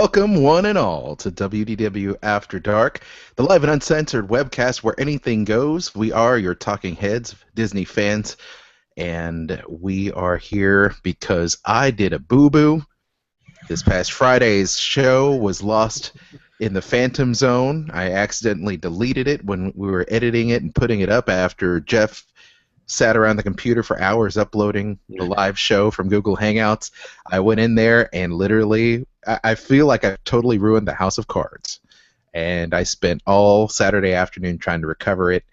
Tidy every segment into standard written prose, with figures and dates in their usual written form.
Welcome, one and all, to WDW After Dark, the live and uncensored webcast where anything goes. We are your talking heads, Disney fans, and we are here because I did a boo-boo. This past Friday's show was lost in the Phantom Zone. I accidentally deleted it when we were editing it and putting it up after Jeff sat around the computer for hours uploading the live show from Google Hangouts. I went in there and literally, I feel like I totally ruined the House of Cards. And I spent all Saturday afternoon trying to recover it.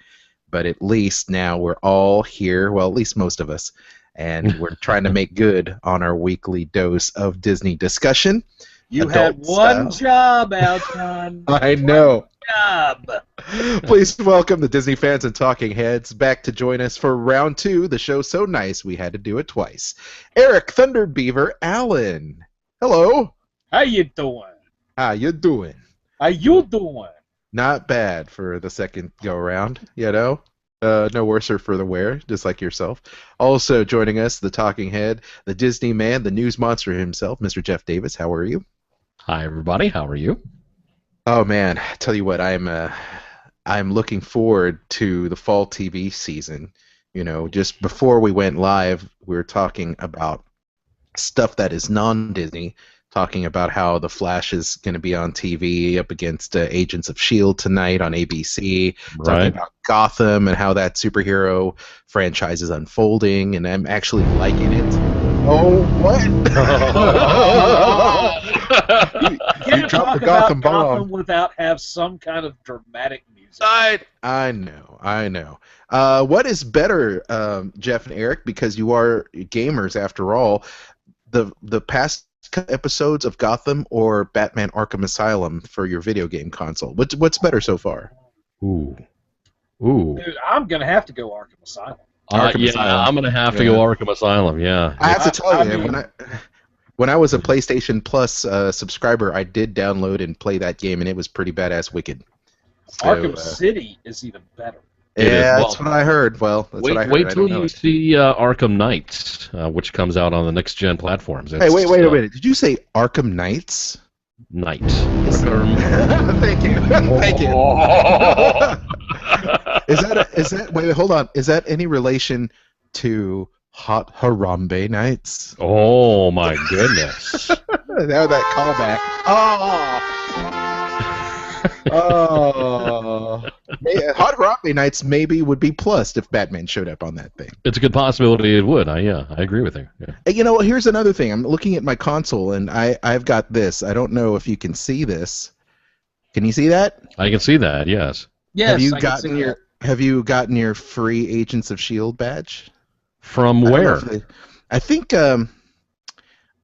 But at least now we're all here, well, at least most of us, and we're trying to make good on our weekly dose of Disney discussion. You had one job, Alton. I know. Job. Please welcome the Disney fans and talking heads back to join us for round two. The show's so nice we had to do it twice. Eric Thunder Beaver Allen. Hello. How you doing? How you doing? How you doing? Not bad for the second go around, you know. No worser for the wear, just like yourself. Also joining us, the talking head, the Disney man, the news monster himself, Mr. Jeff Davis. How are you? Hi, everybody. How are you? Oh man, I tell you what, I'm looking forward to the fall TV season. You know, just before we went live, we were talking about stuff that is non-Disney, talking about how The Flash is going to be on TV up against Agents of S.H.I.E.L.D. tonight on ABC, talking about Gotham and how that superhero franchise is unfolding, and I'm actually liking it. Oh, what? You dropped the Gotham bomb without have some kind of dramatic music. I know. What is better, Jeff and Eric, because you are gamers after all, the past episodes of Gotham or Batman Arkham Asylum for your video game console? What's better so far? Ooh. Dude, I'm going to have to go Arkham Asylum. Asylum. I'm going to have to go Arkham Asylum, yeah. I have to tell you, when I was a PlayStation Plus subscriber, I did download and play that game, and it was pretty badass wicked. So, Arkham City is even better. Yeah, that's what I heard. Well, that's what I heard. Wait till you see Arkham Knights, which comes out on the next-gen platforms. Hey, wait a minute. Did you say Arkham Knights? Knight. Thank you. Thank you. Wait, hold on. Is that any relation to Hot Harambe Nights? Oh, my goodness. Now that callback. Oh. Hot Harambe Nights maybe would be plus if Batman showed up on that thing. It's a good possibility it would. I agree with you. Yeah. You know, here's another thing. I'm looking at my console, and I've got this. I don't know if you can see this. Can you see that? I can see that, yes. Yes, Have you gotten your free Agents of S.H.I.E.L.D. badge? From where?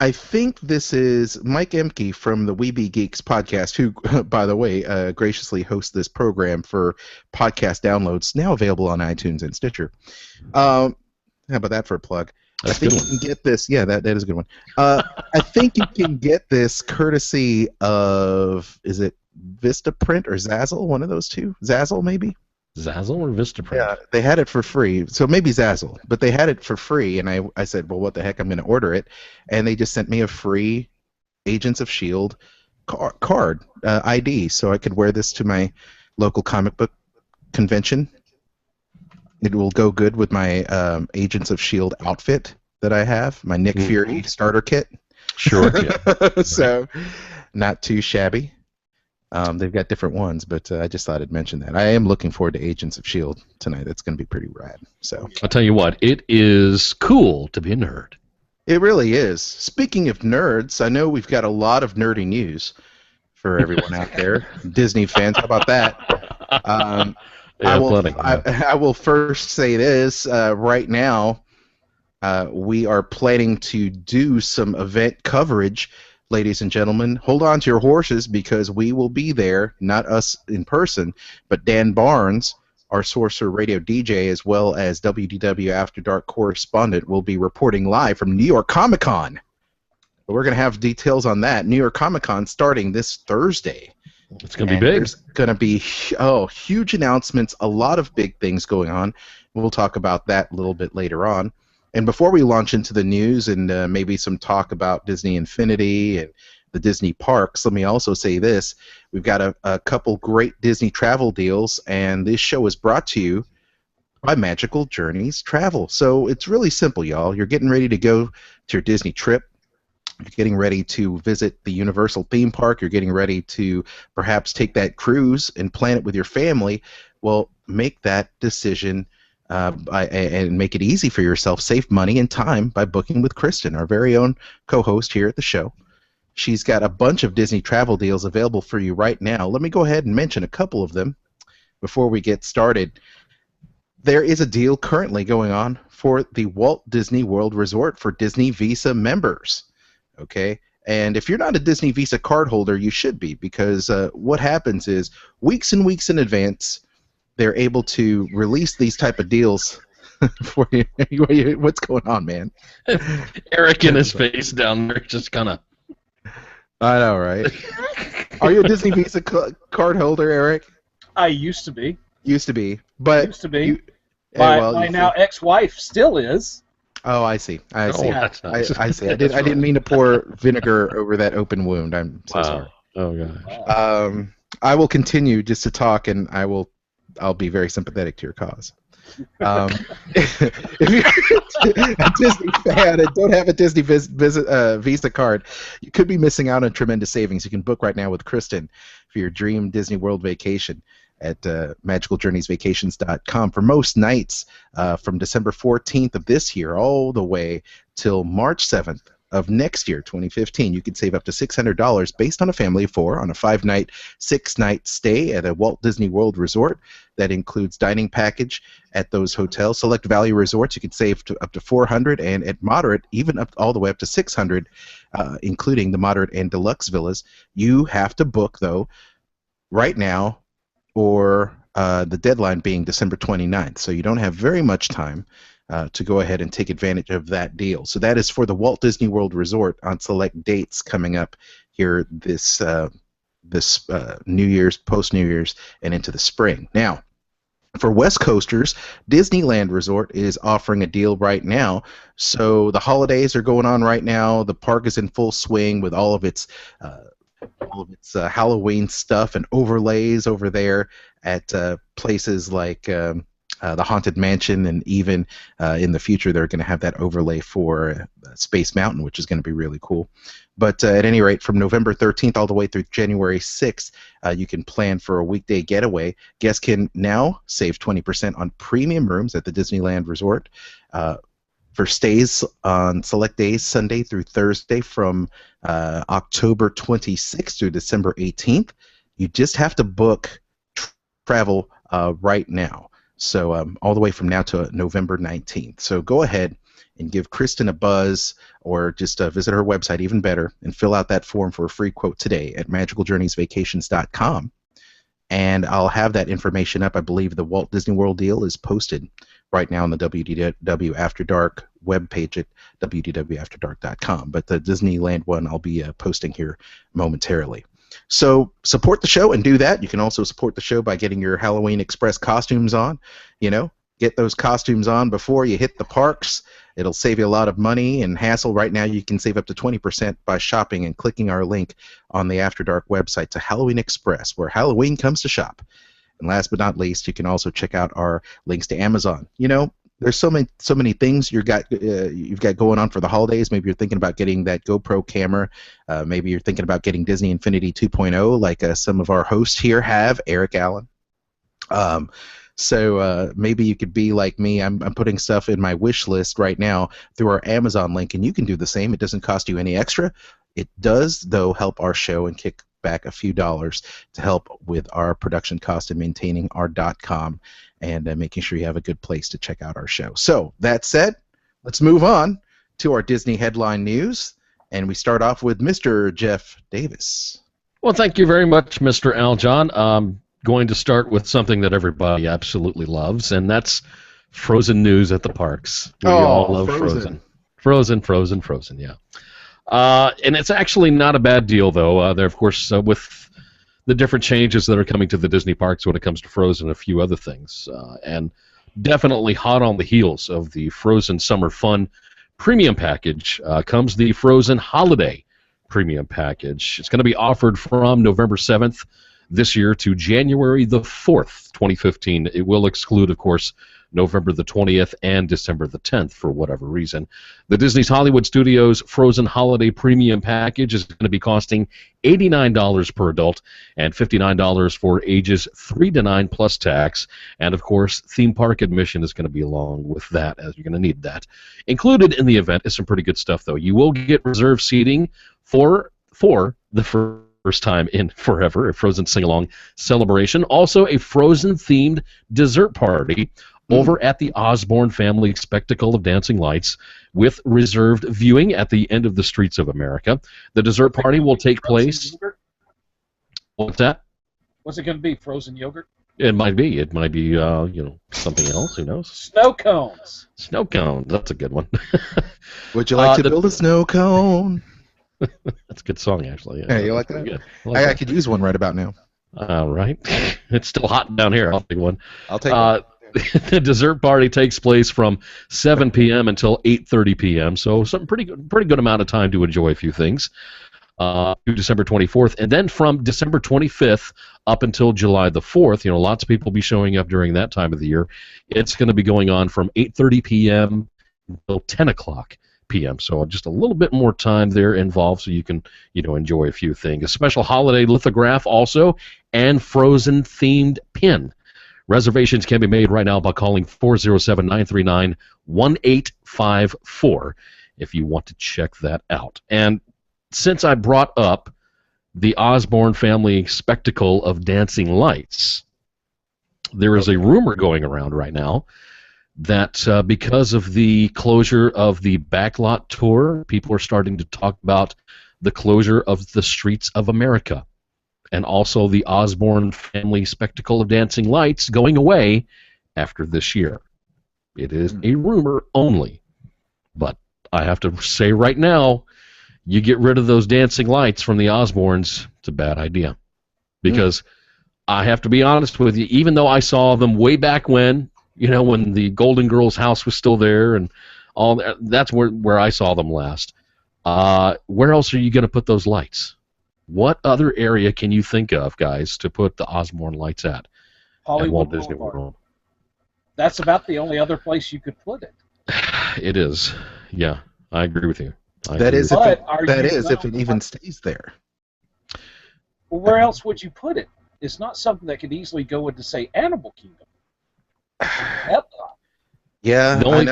I think this is Mike Emke from the Weeby Geeks podcast, who, by the way, graciously hosts this program for podcast downloads, now available on iTunes and Stitcher. How about that for a plug? That's I think you can get this. Yeah, that is a good one. I think you can get this courtesy of, is it Vistaprint or Zazzle? One of those two? Zazzle, maybe? Zazzle or Vistaprint? Yeah, they had it for free. So maybe Zazzle, but they had it for free, and I said, well, what the heck, I'm going to order it. And they just sent me a free Agents of S.H.I.E.L.D. card, ID, so I could wear this to my local comic book convention. It will go good with my Agents of S.H.I.E.L.D. outfit that I have, my Nick Fury starter kit. Sure. So, not too shabby. They've got different ones, but I just thought I'd mention that. I am looking forward to Agents of S.H.I.E.L.D. tonight. That's going to be pretty rad. So I'll tell you what, it is cool to be a nerd. It really is. Speaking of nerds, I know we've got a lot of nerdy news for everyone out there. Disney fans, how about that? I will first say this. Right now, we are planning to do some event coverage. Ladies and gentlemen, hold on to your horses because we will be there, not us in person, but Dan Barnes, our Sorcerer radio DJ, as well as WDW After Dark correspondent, will be reporting live from New York Comic Con. We're going to have details on that. New York Comic Con starting this Thursday. It's going to be big. There's going to be huge announcements, a lot of big things going on. We'll talk about that a little bit later on. And before we launch into the news and maybe some talk about Disney Infinity and the Disney parks, let me also say this. We've got a couple great Disney travel deals, and this show is brought to you by Magical Journeys Travel. So it's really simple, y'all. You're getting ready to go to your Disney trip. You're getting ready to visit the Universal theme park. You're getting ready to perhaps take that cruise and plan it with your family. Well, make that decision and make it easy for yourself. Save money and time by booking with Kristen, our very own co-host here at the show. She's got a bunch of Disney travel deals available for you right now. Let me go ahead and mention a couple of them before we get started. There is a deal currently going on for the Walt Disney World Resort for Disney Visa members. Okay? And if you're not a Disney Visa card holder, you should be, because what happens is weeks and weeks in advance, they're able to release these type of deals for you. What's going on, man? Eric in his face down there just kind of... I know, right? Are you a Disney Visa card holder, Eric? I used to be. Used to be, but used to be. My now ex-wife still is. Oh, I see. I see. That's nice. I see. I didn't mean to pour vinegar over that open wound. I'm so sorry. Oh gosh. Wow. I will continue just to talk, and I'll be very sympathetic to your cause. If you're a Disney fan and don't have a Disney Visa card, you could be missing out on tremendous savings. You can book right now with Kristen for your dream Disney World vacation at magicaljourneysvacations.com for most nights from December 14th of this year all the way till March 7th of next year, 2015. You can save up to $600 based on a family of 4 on a 5-night, 6-night stay at a Walt Disney World Resort. That includes dining package at those hotels. Select value resorts, you can save up to $400, and at moderate, even all the way up to $600, including the moderate and deluxe villas. You have to book, though, right now, or the deadline being December 29th. So you don't have very much time to go ahead and take advantage of that deal. So that is for the Walt Disney World Resort on select dates coming up here this New Year's, post-New Year's, and into the spring. Now, for West Coasters, Disneyland Resort is offering a deal right now. So the holidays are going on right now. The park is in full swing with all of its Halloween stuff and overlays over there at places like the Haunted Mansion, and even in the future they're going to have that overlay for Space Mountain, which is going to be really cool. But at any rate, from November 13th all the way through January 6th, you can plan for a weekday getaway. Guests can now save 20% on premium rooms at the Disneyland Resort for stays on select days, Sunday through Thursday, from October 26th through December 18th. You just have to book travel right now. So all the way from now to November 19th. So go ahead and give Kristen a buzz, or just visit her website, even better, and fill out that form for a free quote today at magicaljourneysvacations.com. And I'll have that information up. I believe the Walt Disney World deal is posted right now on the WDW After Dark webpage at wdwafterdark.com. But the Disneyland one I'll be posting here momentarily. So support the show and do that. You can also support the show by getting your Halloween Express costumes on. Get those costumes on before you hit the parks. It'll save you a lot of money and hassle. Right now you can save up to 20% by shopping and clicking our link on the After Dark website to Halloween Express, where Halloween comes to shop. And last but not least, you can also check out our links to Amazon. There's so many things you've got going on for the holidays. Maybe you're thinking about getting that GoPro camera. Maybe you're thinking about getting Disney Infinity 2.0, like some of our hosts here have, Eric Allen. So maybe you could be like me. I'm putting stuff in my wish list right now through our Amazon link, and you can do the same. It doesn't cost you any extra. It does, though, help our show and kick back a few dollars to help with our production cost and maintaining our .com and making sure you have a good place to check out our show. So that said, let's move on to our Disney headline news, and we start off with Mr. Jeff Davis. Well, thank you very much, Mr. Al John. Going to start with something that everybody absolutely loves, and that's Frozen news at the parks. We all love Frozen, yeah. And it's actually not a bad deal, though. There, of course, with the different changes that are coming to the Disney parks when it comes to Frozen and a few other things. And definitely hot on the heels of the Frozen Summer Fun Premium Package comes the Frozen Holiday Premium Package. It's going to be offered from November 7th this year to January the 4th, 2015. It will exclude, of course, November the 20th and December the 10th for whatever reason. The Disney's Hollywood Studios Frozen Holiday Premium Package is going to be costing $89 per adult and $59 for ages 3 to 9 plus tax. And, of course, theme park admission is going to be along with that, as you're going to need that. Included in the event is some pretty good stuff, though. You will get reserved seating for the first time in forever, a Frozen sing-along celebration. Also, a Frozen-themed dessert party over at the Osborne Family Spectacle of Dancing Lights with reserved viewing at the end of the Streets of America. The dessert party will take place... Yogurt? What's that? What's it going to be, frozen yogurt? It might be. It might be, something else. Who knows? Snow cones. Snow cones. That's a good one. Would you like to build a snow cone? That's a good song, actually. Yeah, you like that? I could use one right about now. All right. It's still hot down here. I'll take one. I'll take one. The dessert party takes place from 7 p.m. until 8:30 p.m., so some pretty good amount of time to enjoy a few things. To December 24th, and then from December 25th up until July the 4th, lots of people will be showing up during that time of the year. It's going to be going on from 8:30 p.m. until 10 o'clock p.m., so just a little bit more time there involved so you can enjoy a few things. A special holiday lithograph also, and Frozen-themed pin. Reservations can be made right now by calling 407-939-1854 if you want to check that out. And since I brought up the Osborne Family Spectacle of Dancing Lights, there is a rumor going around right now that because of the closure of the Backlot Tour, people are starting to talk about the closure of the Streets of America, and also the Osborne Family Spectacle of Dancing Lights going away after this year. It is a rumor only, but I have to say right now, you get rid of those dancing lights from the Osbournes, it's a bad idea. Because I have to be honest with you, even though I saw them way back when the Golden Girls house was still there and all that, that's where I saw them last. Where else are you going to put those lights? What other area can you think of, guys, to put the Osborne lights at Walt Disney World? That's about the only other place you could put it. It is. Yeah, I agree with you. That is if it even stays there. Well, where else would you put it? It's not something that could easily go into, say, Animal Kingdom. Yeah, the only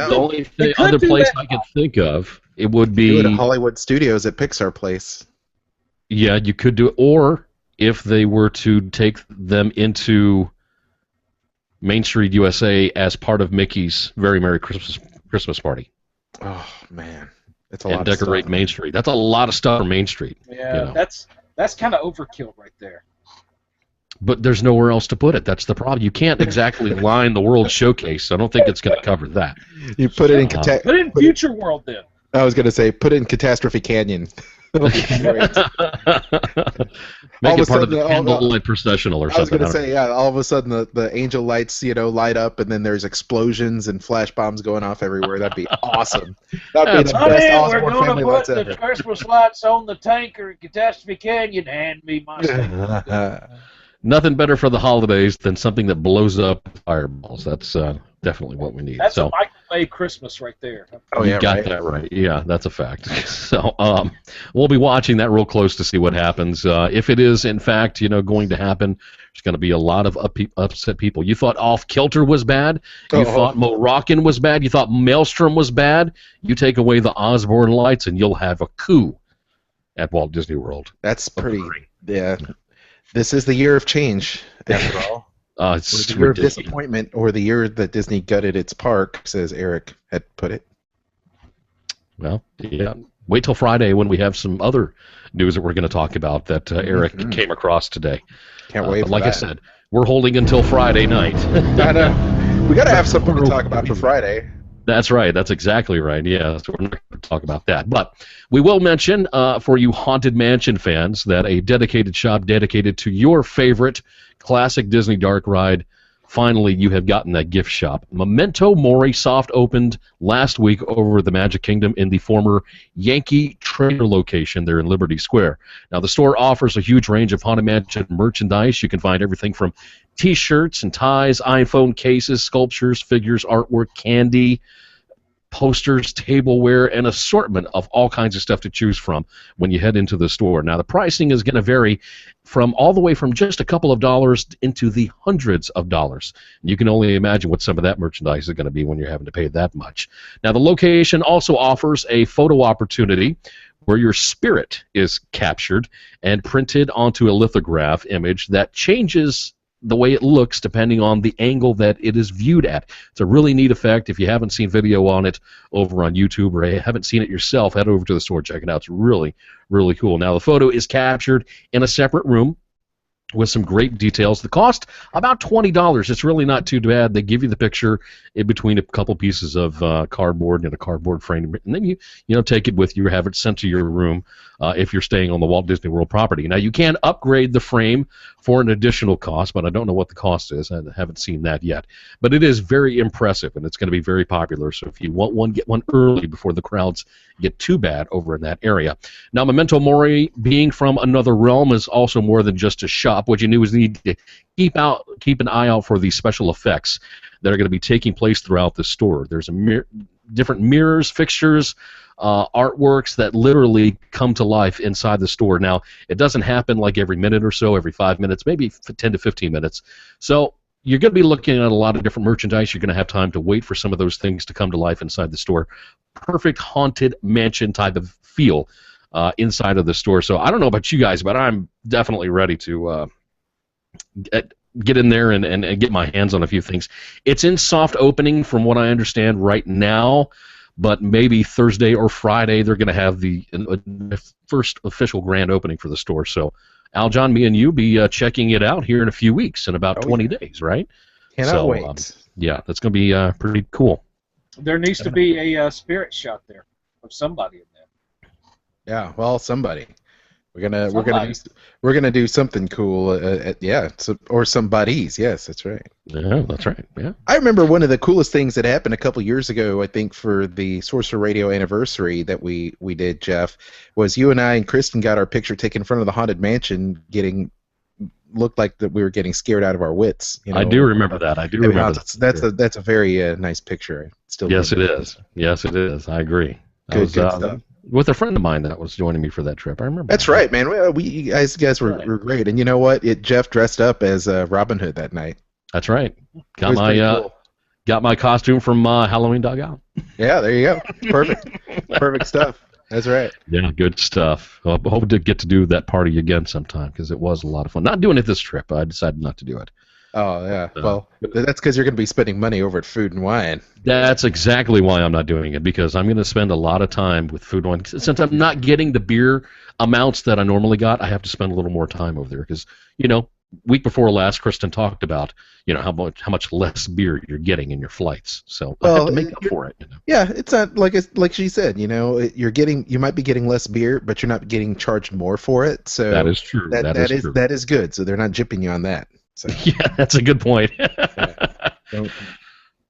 other place I could think of, it would be Hollywood Studios at Pixar Place. Yeah, you could do it, or if they were to take them into Main Street USA as part of Mickey's Very Merry Christmas Party. Oh man, it's a lot. And decorate Main Street. That's a lot of stuff for Main Street. Yeah, that's kind of overkill right there. But there's nowhere else to put it. That's the problem. You can't exactly line the World Showcase. So I don't think it's going to cover that. You put it in put it in Future World then. I was going to say put it in Catastrophe Canyon. Make it part of the candlelight processional or something. I was going to say, all of a sudden the angel lights, light up, and then there's explosions and flash bombs going off everywhere. That'd be awesome. That'd be the best Osborne Family lights ever. We're going to put the Christmas lights on the tanker at Catastrophe Canyon. Hand me my stick. Nothing better for the holidays than something that blows up fireballs. That's definitely what we need. That's a microwave Christmas right there. Oh, yeah, you got that right. Yeah, that's a fact. So we'll be watching that real close to see what happens. If it is, in fact, going to happen, there's going to be a lot of upset people. You thought Off Kilter was bad. You thought Moroccan was bad. You thought Maelstrom was bad. You take away the Osborne lights, and you'll have a coup at Walt Disney World. That's pretty. Yeah. This is the year of change, after all. It's the year of disappointment, or the year that Disney gutted its parks, as Eric had put it. Well, yeah. Wait till Friday when we have some other news that we're going to talk about that Eric came across today. Can't wait. Like I said, we're holding until Friday night. We got to have something to talk about for Friday. That's right. That's exactly right. Yeah, so we're not going to talk about that. But we will mention, for you Haunted Mansion fans, that a dedicated shop dedicated to your favorite classic Disney dark ride finally you have gotten that gift shop. Memento Mori soft opened last week over the Magic Kingdom in the former Yankee Trader location there in Liberty Square. Now, the store offers a huge range of Haunted Mansion merchandise. You can find everything from T-shirts and ties, iPhone cases, sculptures, figures, artwork, candy, posters, tableware, and assortment of all kinds of stuff to choose from when you head into the store. Now, the pricing is going to vary from all the way from just a couple of dollars into the hundreds of dollars. You can only imagine what some of that merchandise is going to be when you're having to pay that much. Now, the location also offers a photo opportunity where your spirit is captured and printed onto a lithograph image that changes the way it looks depending on the angle that it is viewed at. It's a really neat effect. If you haven't seen video on it over on YouTube or haven't seen it yourself, head over to the store, check it out. It's really, really cool. Now, the photo is captured in a separate room with some great details. The cost, about $20. It's really not too bad. They give you the picture in between a couple pieces of cardboard and a cardboard frame, and then you take it with you or have it sent to your room if you're staying on the Walt Disney World property. Now, you can upgrade the frame for an additional cost, but I don't know what the cost is. I haven't seen that yet. But it is very impressive, and it's going to be very popular. So if you want one, get one early before the crowds get too bad over in that area. Now, Memento Mori, being from another realm, is also more than just a shop. What you need to keep an eye out for these special effects that are going to be taking place throughout the store. There's different mirrors, fixtures, artworks that literally come to life inside the store. Now, it doesn't happen like every minute or so, every 5 minutes, maybe 10 to 15 minutes. So you're going to be looking at a lot of different merchandise. You're going to have time to wait for some of those things to come to life inside the store. Perfect haunted mansion type of feel inside of the store. So I don't know about you guys, but I'm definitely ready to get in there and get my hands on a few things. It's in soft opening from what I understand right now, but maybe Thursday or Friday they're going to have the first official grand opening for the store. So, Aljon, me and you be checking it out here in a few weeks, in about 20 days, right? Cannot wait. Yeah, that's going to be pretty cool. There needs to be a spirit shot there of somebody in there. Yeah, well, somebody. We're gonna do something cool. Or somebody's. Yes, that's right. Yeah, that's right. Yeah. I remember one of the coolest things that happened a couple years ago. I think for the Sorcerer Radio anniversary that we did, Jeff, was you and I and Kristen got our picture taken in front of the Haunted Mansion, looked like that we were getting scared out of our wits. I do remember that. That's a very nice picture. Yes, it is. Yes, it is. I agree. Good stuff. With a friend of mine that was joining me for that trip. I remember. That's right, man. You guys were great. And you know what? Jeff dressed up as Robin Hood that night. That's right. Got my costume from Halloween Dugout. Yeah, there you go. Perfect. Perfect stuff. That's right. Yeah, good stuff. I hope to get to do that party again sometime because it was a lot of fun. Not doing it this trip. I decided not to do it. Oh, yeah. Well, that's because you're going to be spending money over at Food and Wine. That's exactly why I'm not doing it, because I'm going to spend a lot of time with Food and Wine. Since I'm not getting the beer amounts that I normally got, I have to spend a little more time over there because, week before last, Kristen talked about, how much less beer you're getting in your flights. So I have to make up for it. Yeah, it's not like she said. You might be getting less beer, but you're not getting charged more for it. So that is true. That is good. So they're not gypping you on that. So. Yeah, that's a good point. We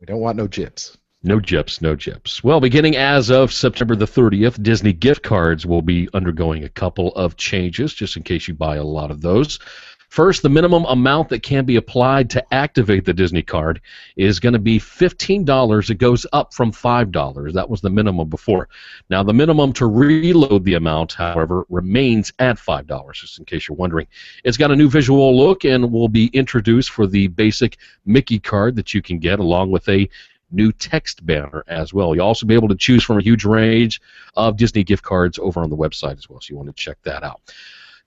don't want no gyps. No gyps. Well, beginning as of September the 30th, Disney gift cards will be undergoing a couple of changes, just in case you buy a lot of those. First, the minimum amount that can be applied to activate the Disney card is going to be $15. It goes up from $5. That was the minimum before. Now, the minimum to reload the amount, however, remains at $5, just in case you're wondering. It's got a new visual look and will be introduced for the basic Mickey card that you can get, along with a new text banner as well. You'll also be able to choose from a huge range of Disney gift cards over on the website as well, so you want to check that out.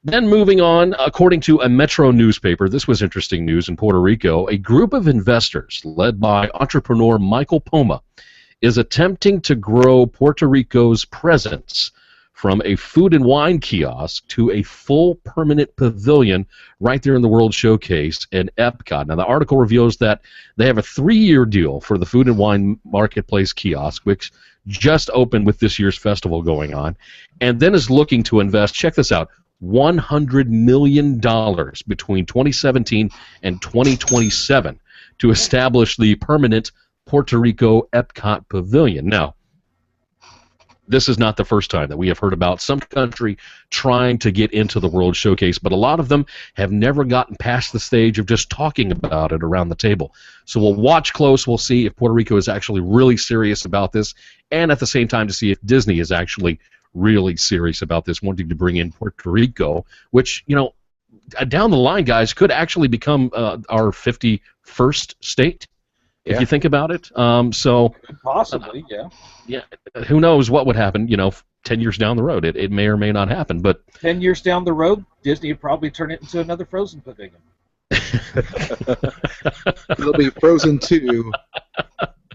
Then moving on, according to a Metro newspaper, this was interesting news in Puerto Rico, a group of investors led by entrepreneur Michael Poma is attempting to grow Puerto Rico's presence from a food and wine kiosk to a full permanent pavilion right there in the World Showcase in Epcot. Now, the article reveals that they have a 3-year deal for the food and wine marketplace kiosk, which just opened with this year's festival going on, and then is looking to invest, check this out, $100 million between 2017 and 2027 to establish the permanent Puerto Rico Epcot Pavilion. Now, this is not the first time that we have heard about some country trying to get into the World Showcase, but a lot of them have never gotten past the stage of just talking about it around the table. So we'll watch close. We'll see if Puerto Rico is actually really serious about this, and at the same time to see if Disney is actually really serious about this, wanting to bring in Puerto Rico, which, you know, down the line, guys, could actually become our 51st state. If you think about it, possibly, yeah. Who knows what would happen? 10 years down the road, it may or may not happen. But 10 years down the road, Disney would probably turn it into another Frozen Pavilion. It'll be Frozen 2,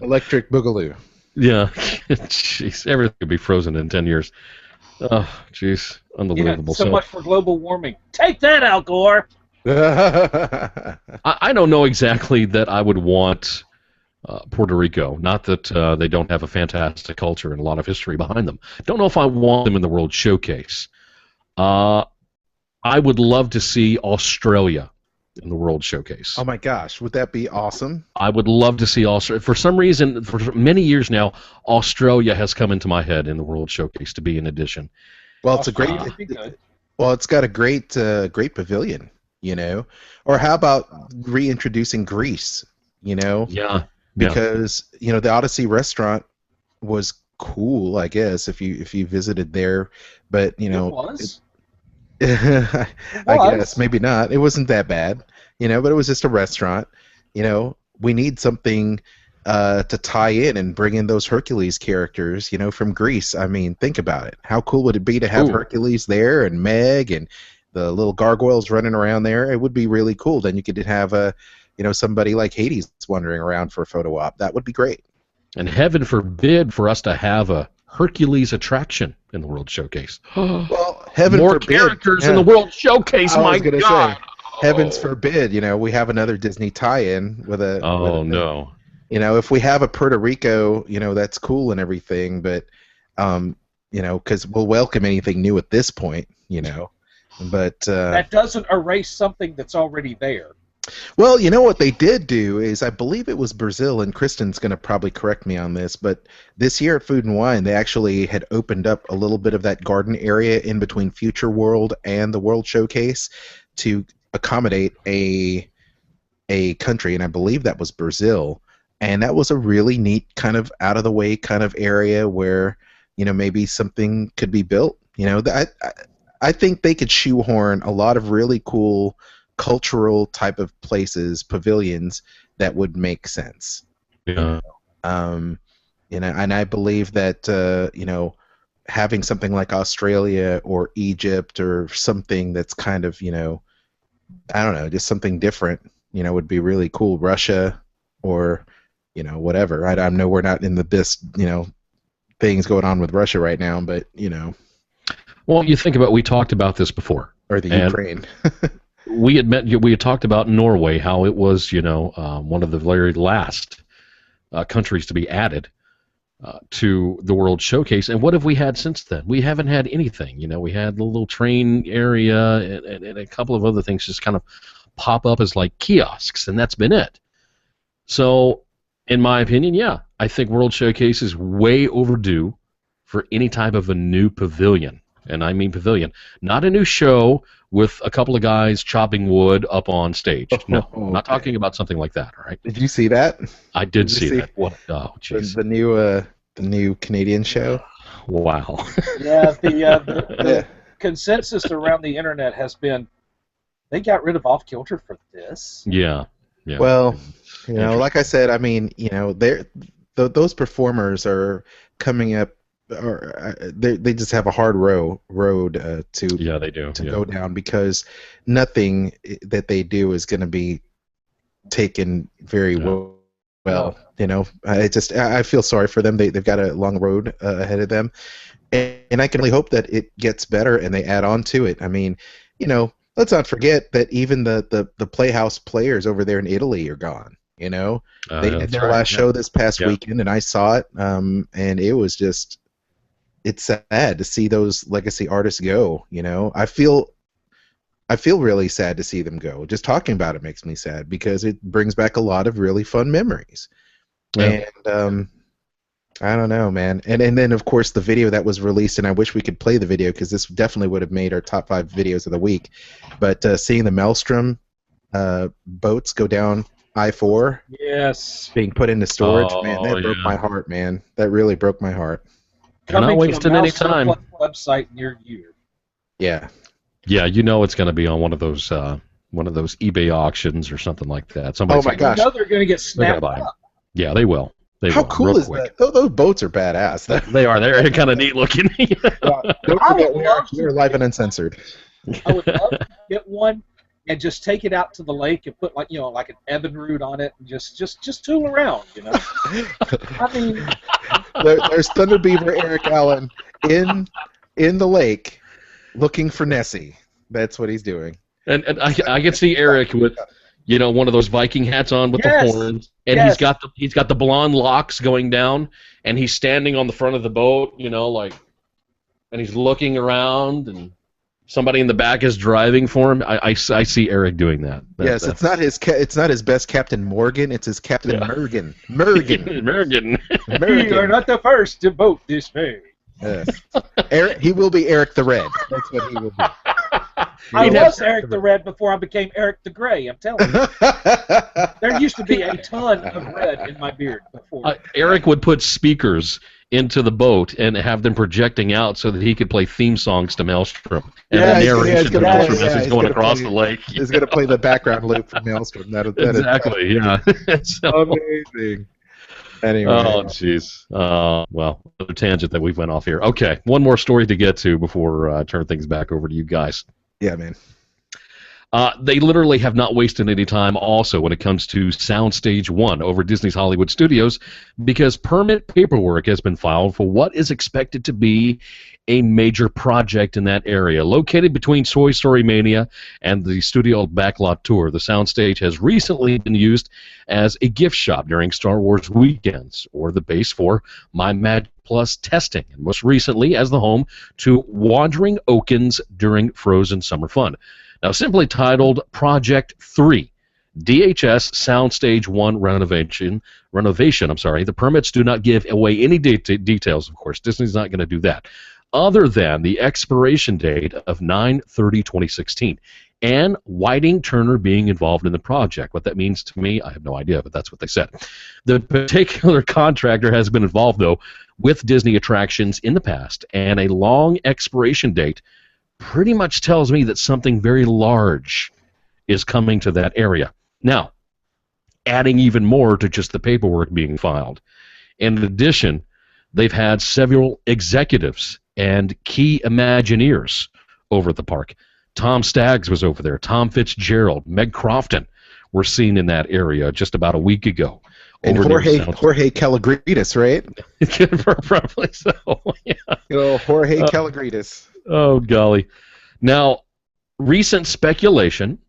Electric Boogaloo. Yeah, jeez, everything could be frozen in 10 years. Oh, jeez, unbelievable. So much for global warming. Take that, Al Gore. I don't know exactly that I would want Puerto Rico. Not that they don't have a fantastic culture and a lot of history behind them. Don't know if I want them in the World Showcase. I would love to see Australia in the World Showcase. Oh my gosh, would that be awesome? I would love to see Australia. For some reason, for many years now, Australia has come into my head in the World Showcase to be an addition. Well, it's it's got a great pavilion, Or how about reintroducing Greece, Yeah. Because the Odyssey restaurant was cool, I guess, if you visited there, but it was. I guess maybe not. It wasn't that bad, but it was just a restaurant. We need something to tie in and bring in those Hercules characters, from Greece. I mean, think about it. How cool would it be to have Hercules there and Meg and the little gargoyles running around there? It would be really cool. Then you could have somebody like Hades wandering around for a photo op. That would be great. And heaven forbid for us to have a Hercules attraction in the World Showcase. Well, heaven More forbid. Characters in the World Showcase, my God. Say, heavens forbid, we have another Disney tie-in with a... no. If we have a Puerto Rico, that's cool and everything, but, because we'll welcome anything new at this point, but... that doesn't erase something that's already there. Well, what they did do is, I believe it was Brazil, and Kristen's going to probably correct me on this, but this year at Food and Wine, they actually had opened up a little bit of that garden area in between Future World and the World Showcase to accommodate a country, and I believe that was Brazil, and that was a really neat kind of out-of-the-way kind of area where, maybe something could be built. I think they could shoehorn a lot of really cool cultural type of places, pavilions that would make sense. Yeah. And I believe that having something like Australia or Egypt or something that's kind of I don't know, just something different, would be really cool. Russia or whatever. I know we're not in the best things going on with Russia right now, but Well, you think about, we talked about this before, or the Ukraine. we had talked about Norway, how it was, one of the very last countries to be added to the World Showcase. And what have we had since then? We haven't had anything. We had the little train area and a couple of other things just kind of pop up as like kiosks, and that's been it. So, in my opinion, yeah, I think World Showcase is way overdue for any type of a new pavilion. And I mean pavilion, not a new show with a couple of guys chopping wood up on stage. No, I'm not talking about something like that. All right. Did you see that? I did see that. What? Oh, jeez. The new Canadian show. Wow. Yeah. The consensus around the internet has been they got rid of Off Kilter for this. Yeah. Yeah. Well, like I said, I mean, those performers are coming up. Or they just have a hard road to they do to go down, because nothing that they do is going to be taken very well. I feel sorry for them. They've got a long road ahead of them, and I can only hope that it gets better and they add on to it. I mean, let's not forget that even the Playhouse players over there in Italy are gone. They did their last show this past weekend, and I saw it, and it was just. It's sad to see those legacy artists go. I feel I feel really sad to see them go. Just talking about it makes me sad because it brings back a lot of really fun memories. Yeah. And I don't know, man. And then of course the video that was released, and I wish we could play the video because this definitely would have made our top 5 videos of the week. But seeing the Maelstrom boats go down I-4, Yes. being put into storage, Oh, man, that broke yeah. my heart, man. That really broke my heart. They're not Coming to a wasting any Mouse time. Surplus website near you. Yeah. Yeah, you know it's going to be on one of those eBay auctions or something like that. Oh Somebody's my gonna- gosh. You know they're going to get they're gonna snapped buy 'em. up. Yeah, they will. They How will, cool real is quick. that? Those boats are badass. They are. They're kind of neat looking. Don't I forget, would love we are live and uncensored. I would love to get one and just take it out to the lake and put like an Evinrude on it and just tool around, I mean, There's Thunder Beaver Eric Allen in the lake looking for Nessie. That's what he's doing. and I can see Eric with one of those Viking hats on with Yes. the horns, and Yes. he's got the blonde locks going down, and he's standing on the front of the boat, and he's looking around, and somebody in the back is driving for him. I see Eric doing that. Yes, it's not his best Captain Morgan. It's his Captain Mergen. American. we are not the first to vote this way. Yes. Eric, he will be Eric the Red. That's what he will be. I Yeah. was Eric the Red before I became Eric the Gray. I'm telling you, there used to be a ton of red in my beard before. Eric would put speakers into the boat and have them projecting out so that he could play theme songs to Maelstrom and Yeah, the he's narration to gonna Maelstrom play- as yeah, he's he's going gonna across play- the lake. He's going to play the background loop from Maelstrom. That is Exactly, yeah. So- amazing. Anyway. Oh, jeez. Well, another tangent that we've went off here. Okay, one more story to get to before I turn things back over to you guys. Yeah, man. They literally have not wasted any time also when it comes to Soundstage 1 over Disney's Hollywood Studios because permit paperwork has been filed for what is expected to be a major project in that area. Located between Toy Story Mania and the studio backlot tour, the Soundstage has recently been used as a gift shop during Star Wars weekends or the base for My Magic Plus testing, and most recently as the home to Wandering Oakens during Frozen Summer Fun. Now, simply titled Project 3, DHS Soundstage 1 renovation. The permits do not give away any details, of course. Disney's not going to do that, other than the expiration date of 9/30/2016, and Whiting Turner being involved in the project. What that means to me, I have no idea, but that's what they said. The particular contractor has been involved, though, with Disney attractions in the past, and a long expiration date pretty much tells me that something very large is coming to that area. Now, adding even more to just the paperwork being filed. In addition, they've had several executives and key Imagineers over at the park. Tom Staggs was over there. Tom Fitzgerald, Meg Crofton were seen in that area just about a week ago. And over near Jorge Calagridis, right? Probably so, yeah. Jorge Calagridis. Oh, golly. Now, recent speculation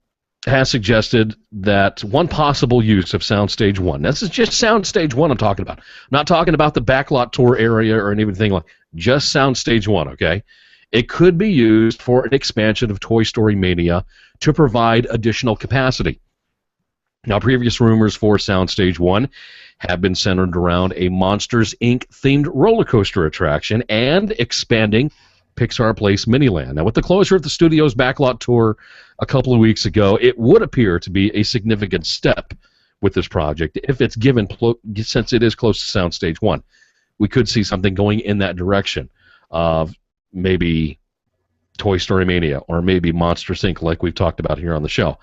has suggested that one possible use of Soundstage 1, this is just Soundstage 1 I'm talking about. I'm not talking about the backlot tour area or anything like just Soundstage 1, okay? It could be used for an expansion of Toy Story Mania to provide additional capacity. Now, previous rumors for Soundstage 1 have been centered around a Monsters, Inc. themed roller coaster attraction and expanding Pixar Place Miniland. Now, with the closure of the studio's backlot tour a couple of weeks ago, it would appear to be a significant step with this project. If it's given, since it is close to Soundstage 1, we could see something going in that direction of maybe Toy Story Mania or maybe Monsters, Inc., like we've talked about here on the show.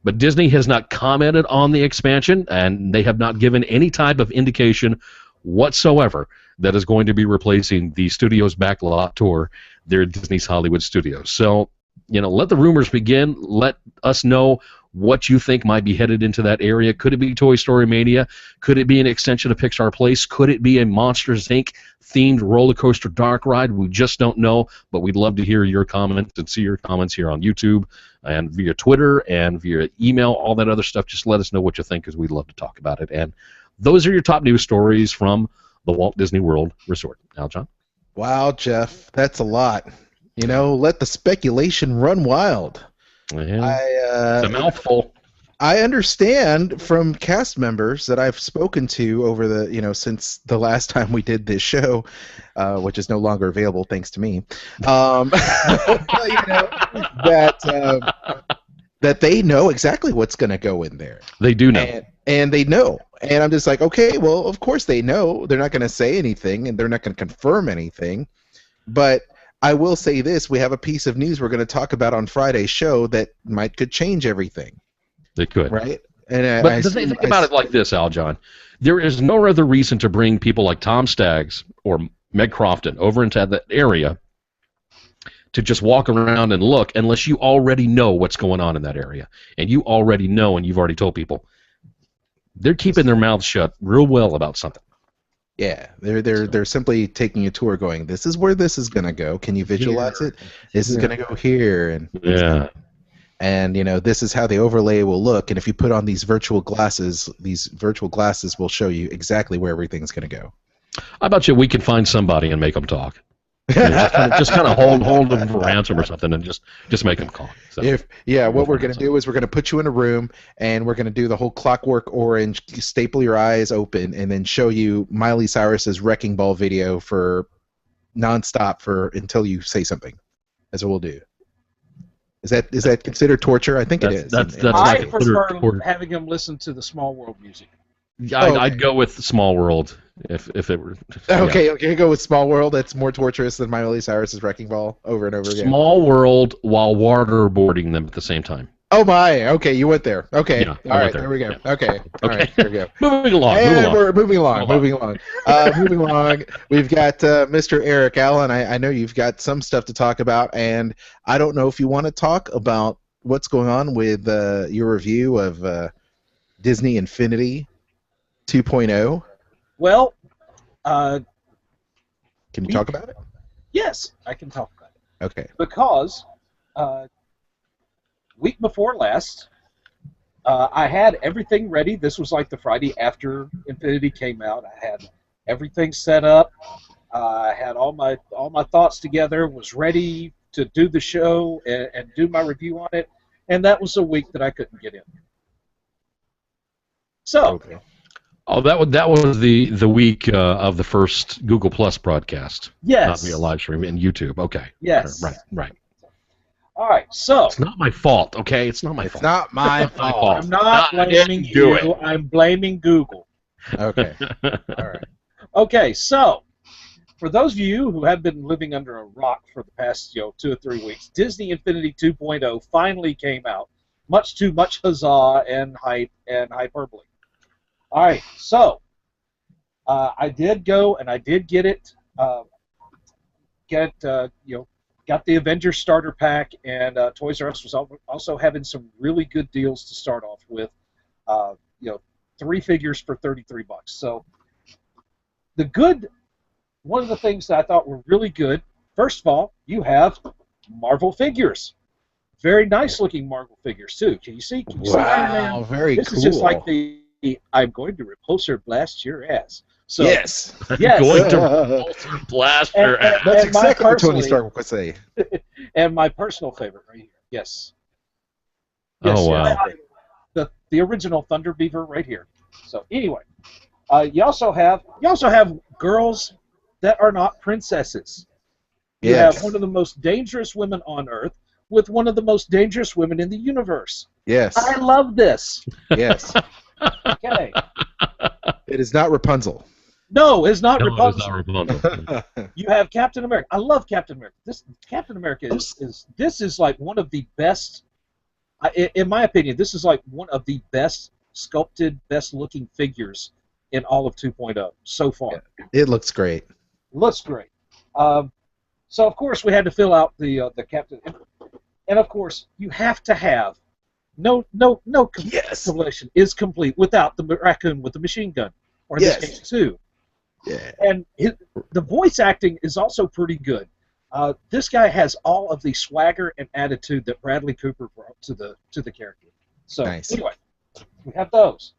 But Disney has not commented on the expansion, and they have not given any type of indication whatsoever that is going to be replacing the studio's backlot tour there at Disney's Hollywood Studios. So, let the rumors begin. Let us know what you think might be headed into that area. Could it be Toy Story Mania? Could it be an extension of Pixar Place? Could it be a Monsters, Inc. themed roller coaster dark ride? We just don't know, but we'd love to hear your comments and see your comments here on YouTube and via Twitter and via email, all that other stuff. Just let us know what you think because we'd love to talk about it. And those are your top news stories from the Walt Disney World Resort. Now, John? Wow, Jeff, that's a lot. Let the speculation run wild. Yeah. It's a mouthful. I understand from cast members that I've spoken to over the, since the last time we did this show, which is no longer available thanks to me, that they know exactly what's going to go in there. They do know. And they know. And I'm just like, okay, well, of course they know. They're not going to say anything, and they're not going to confirm anything. But I will say this. We have a piece of news we're going to talk about on Friday's show that could change everything. They could. Right? And but think about it like this, Aljon. There is no other reason to bring people like Tom Staggs or Meg Crofton over into that area to just walk around and look unless you already know what's going on in that area. And you already know, and you've already told people. They're keeping their mouths shut real well about something. Yeah, they're simply taking a tour going, this is where this is going to go. Can you visualize it? This is going to go here. And yeah. And this is how the overlay will look, and if you put on these virtual glasses will show you exactly where everything's going to go. I bet you we can find somebody and make them talk. Just kind of hold them for ransom or something, and just make them call. So, what we're going to do is we're going to put you in a room, and we're going to do the whole Clockwork Orange, staple your eyes open, and then show you Miley Cyrus's Wrecking Ball video for nonstop until you say something. That's what we'll do. Is that considered torture? I think it is. I prefer having them listen to the Small World music. I'd go with Small World if it were. Okay, go with Small World. That's more torturous than Miley Cyrus's Wrecking Ball over and over again. Small World while waterboarding them at the same time. Oh my! Okay, you went there. Okay, yeah, all right, there we go. Yeah. Okay, all right, there we go. Moving along. We're moving along. Moving along. We've got Mr. Eric Allen. I know you've got some stuff to talk about, and I don't know if you want to talk about what's going on with your review of Disney Infinity 2.0. Well, can you talk about it? Yes, I can talk about it. Okay. Because week before last, I had everything ready. This was like the Friday after Infinity came out. I had everything set up. I had all my thoughts together. Was ready to do the show and do my review on it. And that was a week that I couldn't get in. So. Okay. Oh, that was the week of the first Google Plus broadcast. Yes. Not via live stream in YouTube. Okay. Yes. Right. All right, so it's not my fault, okay? It's not my fault. It's not my fault. I'm not blaming you. I'm blaming Google. Okay. All right. Okay, so for those of you who have been living under a rock for the past 2 or 3 weeks, Disney Infinity 2.0 finally came out. Much too much huzzah and hype and hyperbole. All right, so I did go and I did get it. Got the Avengers starter pack, and Toys R Us was also having some really good deals to start off with. 3 figures for $33. So one of the things that I thought were really good. First of all, you have Marvel figures, very nice looking Marvel figures too. Can you see? Wow, very cool. This is just like the I'm going to repulsor blast your ass. So, yes. Going to repulsor blast your ass. That's exactly what Tony Stark would say. And my personal favorite right here. Yes. Oh wow. The original Thunder Beaver right here. So anyway, you also have girls that are not princesses. You have one of the most dangerous women on Earth with one of the most dangerous women in the universe. Yes. I love this. Yes. Okay. It is not Rapunzel. No, it's not Rapunzel. It's not Rapunzel. You have Captain America. I love Captain America. Captain America is like one of the best. In my opinion, this is like one of the best sculpted, best looking figures in all of 2.0 so far. It looks great. Looks great. So of course we had to fill out the Captain, and of course you have to have no compilation is complete without the raccoon with the machine gun, or in this case 2. Yeah. And the voice acting is also pretty good. This guy has all of the swagger and attitude that Bradley Cooper brought to the character. So anyway, we have those.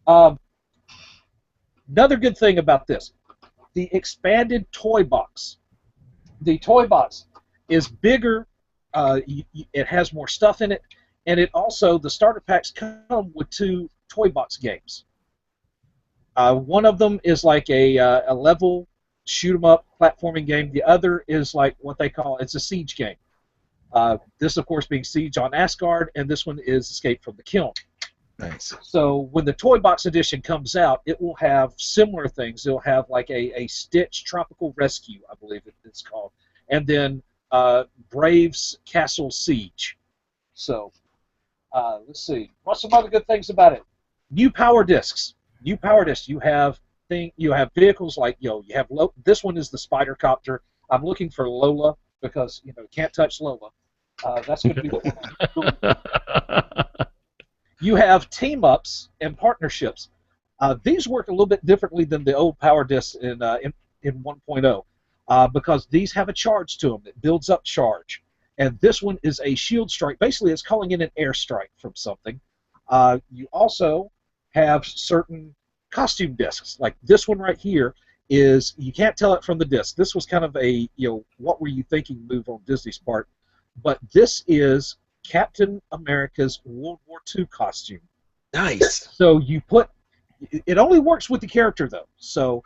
Another good thing about this, the expanded toy box. The toy box is bigger it has more stuff in it, and it also, the starter packs come with 2 toy box games. One of them is like a level shoot 'em up platforming game. The other is like what they call, it's a siege game. This, of course, being Siege on Asgard, and this one is Escape from the Kiln. Nice. So when the toy box edition comes out, it will have similar things. It'll have like a Stitch Tropical Rescue, I believe it's called, and then Braves Castle Siege. So let's see. What's some other good things about it? New power discs. New power discs. You have vehicles like, you have this one is the Spider Copter. I'm looking for Lola because you can't touch Lola. That's going to be the one. You have team-ups and partnerships. These work a little bit differently than the old power discs in 1.0 because these have a charge to them that builds up charge. And this one is a shield strike. Basically, it's calling in an airstrike from something. You also have certain costume discs. Like this one right here is, you can't tell it from the disc. This was kind of a, what were you thinking move on Disney's part. But this is Captain America's World War II costume. Nice. So it only works with the character though. So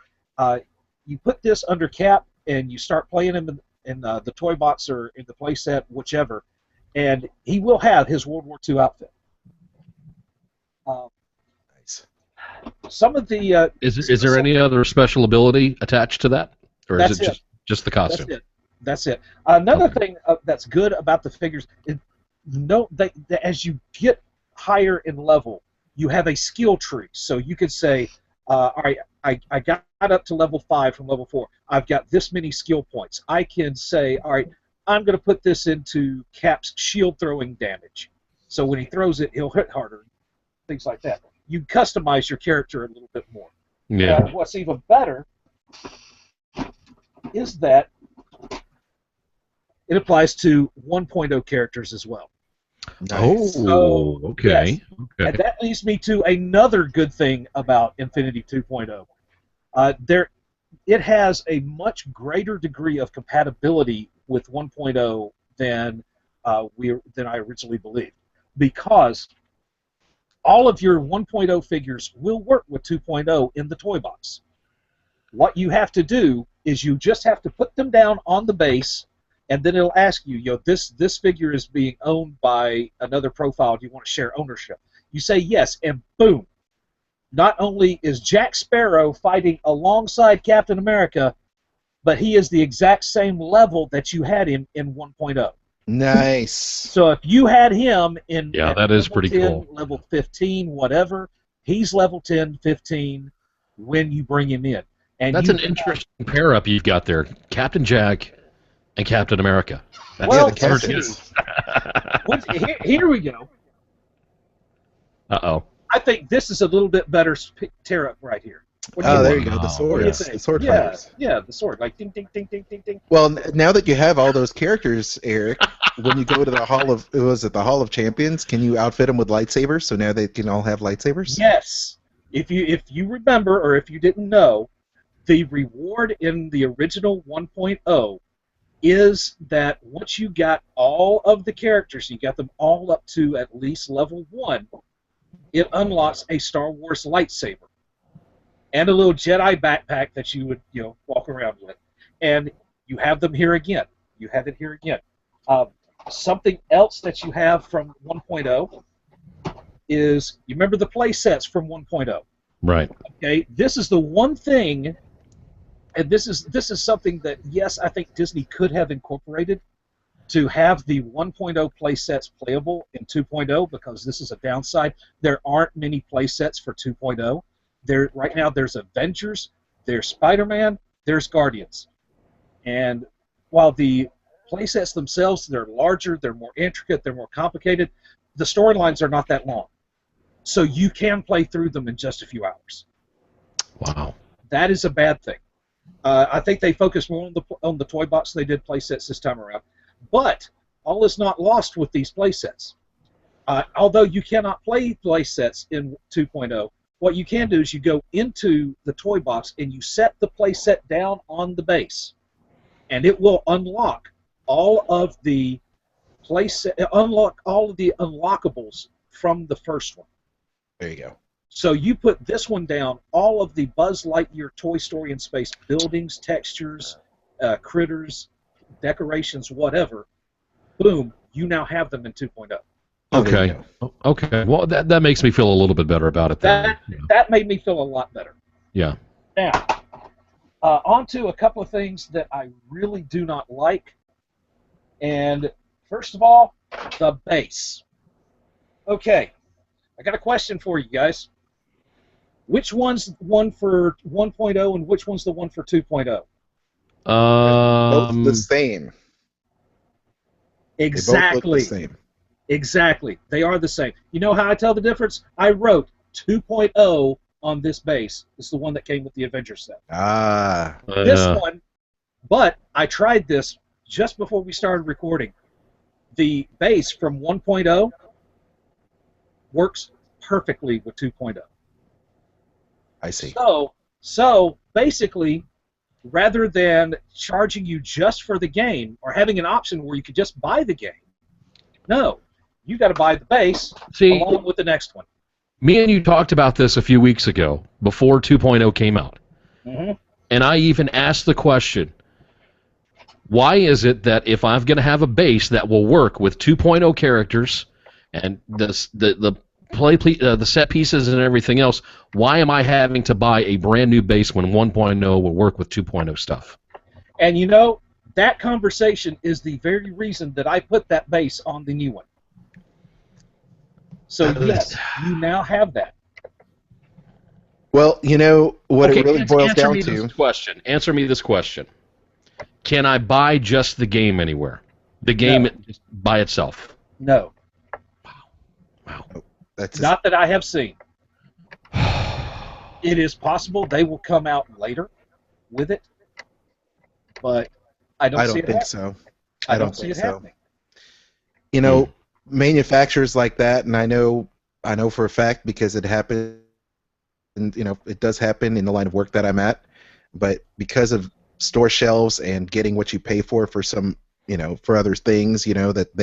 you put this under Cap and you start playing him in the toy box or in the playset, whichever, and he will have his World War II outfit. Nice. Some of the is there any other special ability attached to that, or is it just the costume? That's it. Another thing that's good about the figures is as you get higher in level, you have a skill tree. So you could say, all right, I got up to level 5 from level 4. I've got this many skill points. I can say, all right, I'm going to put this into Cap's shield throwing damage. So when he throws it, he'll hit harder. Things like that. You customize your character a little bit more. Yeah. What's even better is that it applies to 1.0 characters as well. Nice. Oh, okay. Yes. Okay. And that leads me to another good thing about Infinity 2.0. It has a much greater degree of compatibility with 1.0 than I originally believed, because all of your 1.0 figures will work with 2.0 in the toy box. What you have to do is you just have to put them down on the base, and then it'll ask you, this figure is being owned by another profile. Do you want to share ownership? You say yes, and boom. Not only is Jack Sparrow fighting alongside Captain America, but he is the exact same level that you had him in 1.0. Nice. So if you had him in that is pretty 10, cool. level 15, whatever, he's level 10, 15 when you bring him in. And That's an interesting pair-up you've got there, Captain Jack and Captain America. That's here we go. Uh-oh. I think this is a little bit better tear-up right here. There you go, the sword. What do you think? The sword fighters. Yeah, the sword. Like ding, ding, ding, ding, ding, ding. Well, now that you have all those characters, Eric, when you go to the the Hall of Champions, can you outfit them with lightsabers? So now they can all have lightsabers? Yes. If you remember, or if you didn't know, the reward in the original 1.0 is that once you got all of the characters, you got them all up to at least level 1, it unlocks a Star Wars lightsaber and a little Jedi backpack that you would walk around with. And you have them here again. You have it here again. Something else that you have from 1.0 is, you remember the play sets from 1.0. Right. Okay, this is the one thing, and this is something that, yes, I think Disney could have incorporated to have the 1.0 play sets playable in 2.0, because this is a downside. There aren't many play sets for 2.0. Right now there's Avengers, there's Spider-Man, there's Guardians. And while the play sets themselves, they're larger, they're more intricate, they're more complicated, the storylines are not that long. So you can play through them in just a few hours. Wow. That is a bad thing. I think they focused more on the toy box than they did play sets this time around. But all is not lost with these play sets. Although you cannot play sets in 2.0, what you can do is you go into the toy box and you set the play set down on the base, and it will unlock all of the unlock all of the unlockables from the first one. There you go. So you put this one down, all of the Buzz Lightyear Toy Story in Space buildings, textures, critters, decorations, whatever. Boom, you now have them in 2.0. Okay. Okay. Well, that makes me feel a little bit better about it then. That made me feel a lot better. Yeah. Now, on to a couple of things that I really do not like. And first of all, the base. Okay, I got a question for you guys. Which one's one for 1.0 and which one's the one for 2.0? Both the same. Exactly. They both look the same. Exactly. They are the same. You know how I tell the difference? I wrote 2.0 on this base. It's the one that came with the Avengers set. This one, but I tried this just before we started recording. The base from 1.0 works perfectly with 2.0. I see. So basically, rather than charging you just for the game or having an option where you could just buy the game, no, you got to buy the base along with the next one. Me and you talked about this a few weeks ago before 2.0 came out. Mm-hmm. And I even asked the question, why is it that if I'm going to have a base that will work with 2.0 characters and the set pieces and everything else, why am I having to buy a brand new base when 1.0 will work with 2.0 stuff? And you know, that conversation is the very reason that I put that base on the new one. So yes, you now have that. Well, you know what it really boils down to. Answer me this question. Can I buy just the game anywhere? The game by itself? No. Wow. That's not that I have seen. It is possible they will come out later with it, but I don't think so. I don't see it happening. You know, manufacturers like that, and I know for a fact because it happened, and you know, it does happen in the line of work that I'm at, but because of store shelves and getting what you pay for some, you know, for other things, you know, that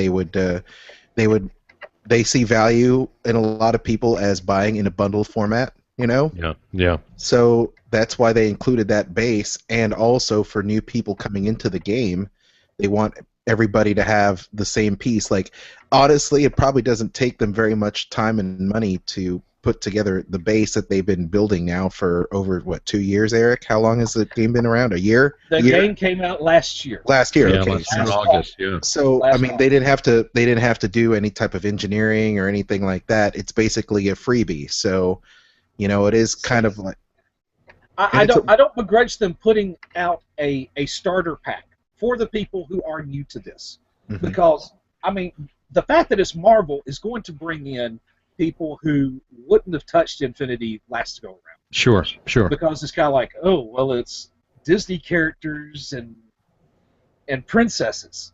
they see value in a lot of people as buying in a bundle format, you know? Yeah. So that's why they included that base, and also for new people coming into the game, they want everybody to have the same piece. Like, honestly, it probably doesn't take them very much time and money to put together the base that they've been building now for over, 2 years, Eric? How long has the game been around? A year? The game came out last year. Last year, okay. In August, yeah. So, I mean, they didn't have to do any type of engineering or anything like that. It's basically a freebie. So, you know, it is kind of like... I don't begrudge them putting out a starter pack for the people who are new to this. Mm-hmm. Because, I mean, the fact that it's Marvel is going to bring in people who wouldn't have touched Infinity last go around. Sure. Because it's kind of like, oh, well, it's Disney characters and princesses.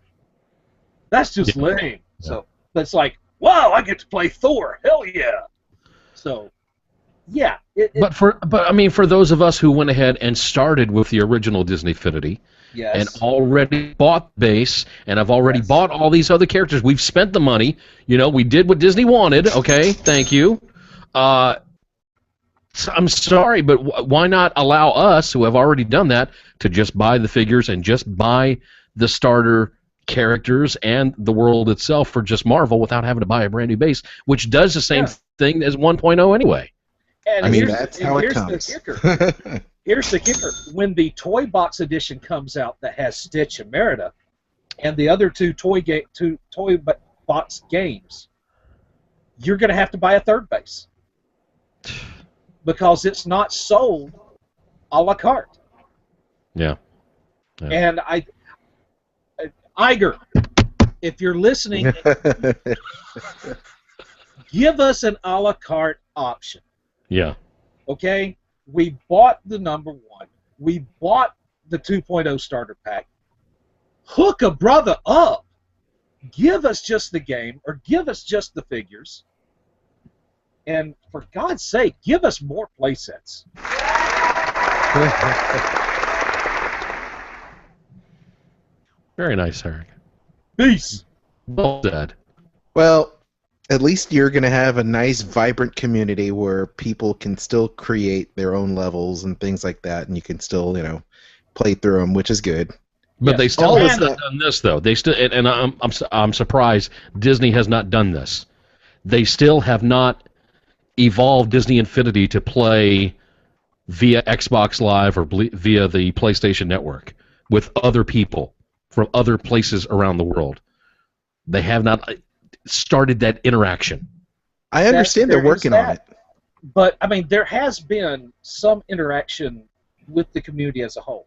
That's just lame. Yeah. So it's like, wow, I get to play Thor. Hell yeah. So, yeah. But I mean, for those of us who went ahead and started with the original Disney Infinity, yes, and already bought base, and I've already bought all these other characters. We've spent the money. You know, we did what Disney wanted. Okay, thank you. I'm sorry, but why not allow us, who have already done that, to just buy the figures and just buy the starter characters and the world itself for just Marvel without having to buy a brand new base, which does the same thing as 1.0 anyway. And I mean, that's how it comes. Here's the kicker. When the Toy Box edition comes out that has Stitch and Merida, and the other two Toy Box games, you're going to have to buy a third base. Because it's not sold a la carte. Yeah. And Iger, if you're listening, give us an a la carte option. Yeah. Okay? We bought the number one. We bought the 2.0 starter pack. Hook a brother up. Give us just the game, or give us just the figures. And for God's sake, give us more play sets. Very nice, Eric. Peace. Well said. Well, at least you're going to have a nice, vibrant community where people can still create their own levels and things like that, and you can still, play through them, which is good. But Yes. they still All have this not done this, though. They still, and I'm surprised Disney has not done this. They still have not evolved Disney Infinity to play via Xbox Live or via the PlayStation Network with other people from other places around the world. They have not started that interaction. I understand they're working on it. But, I mean, there has been some interaction with the community as a whole.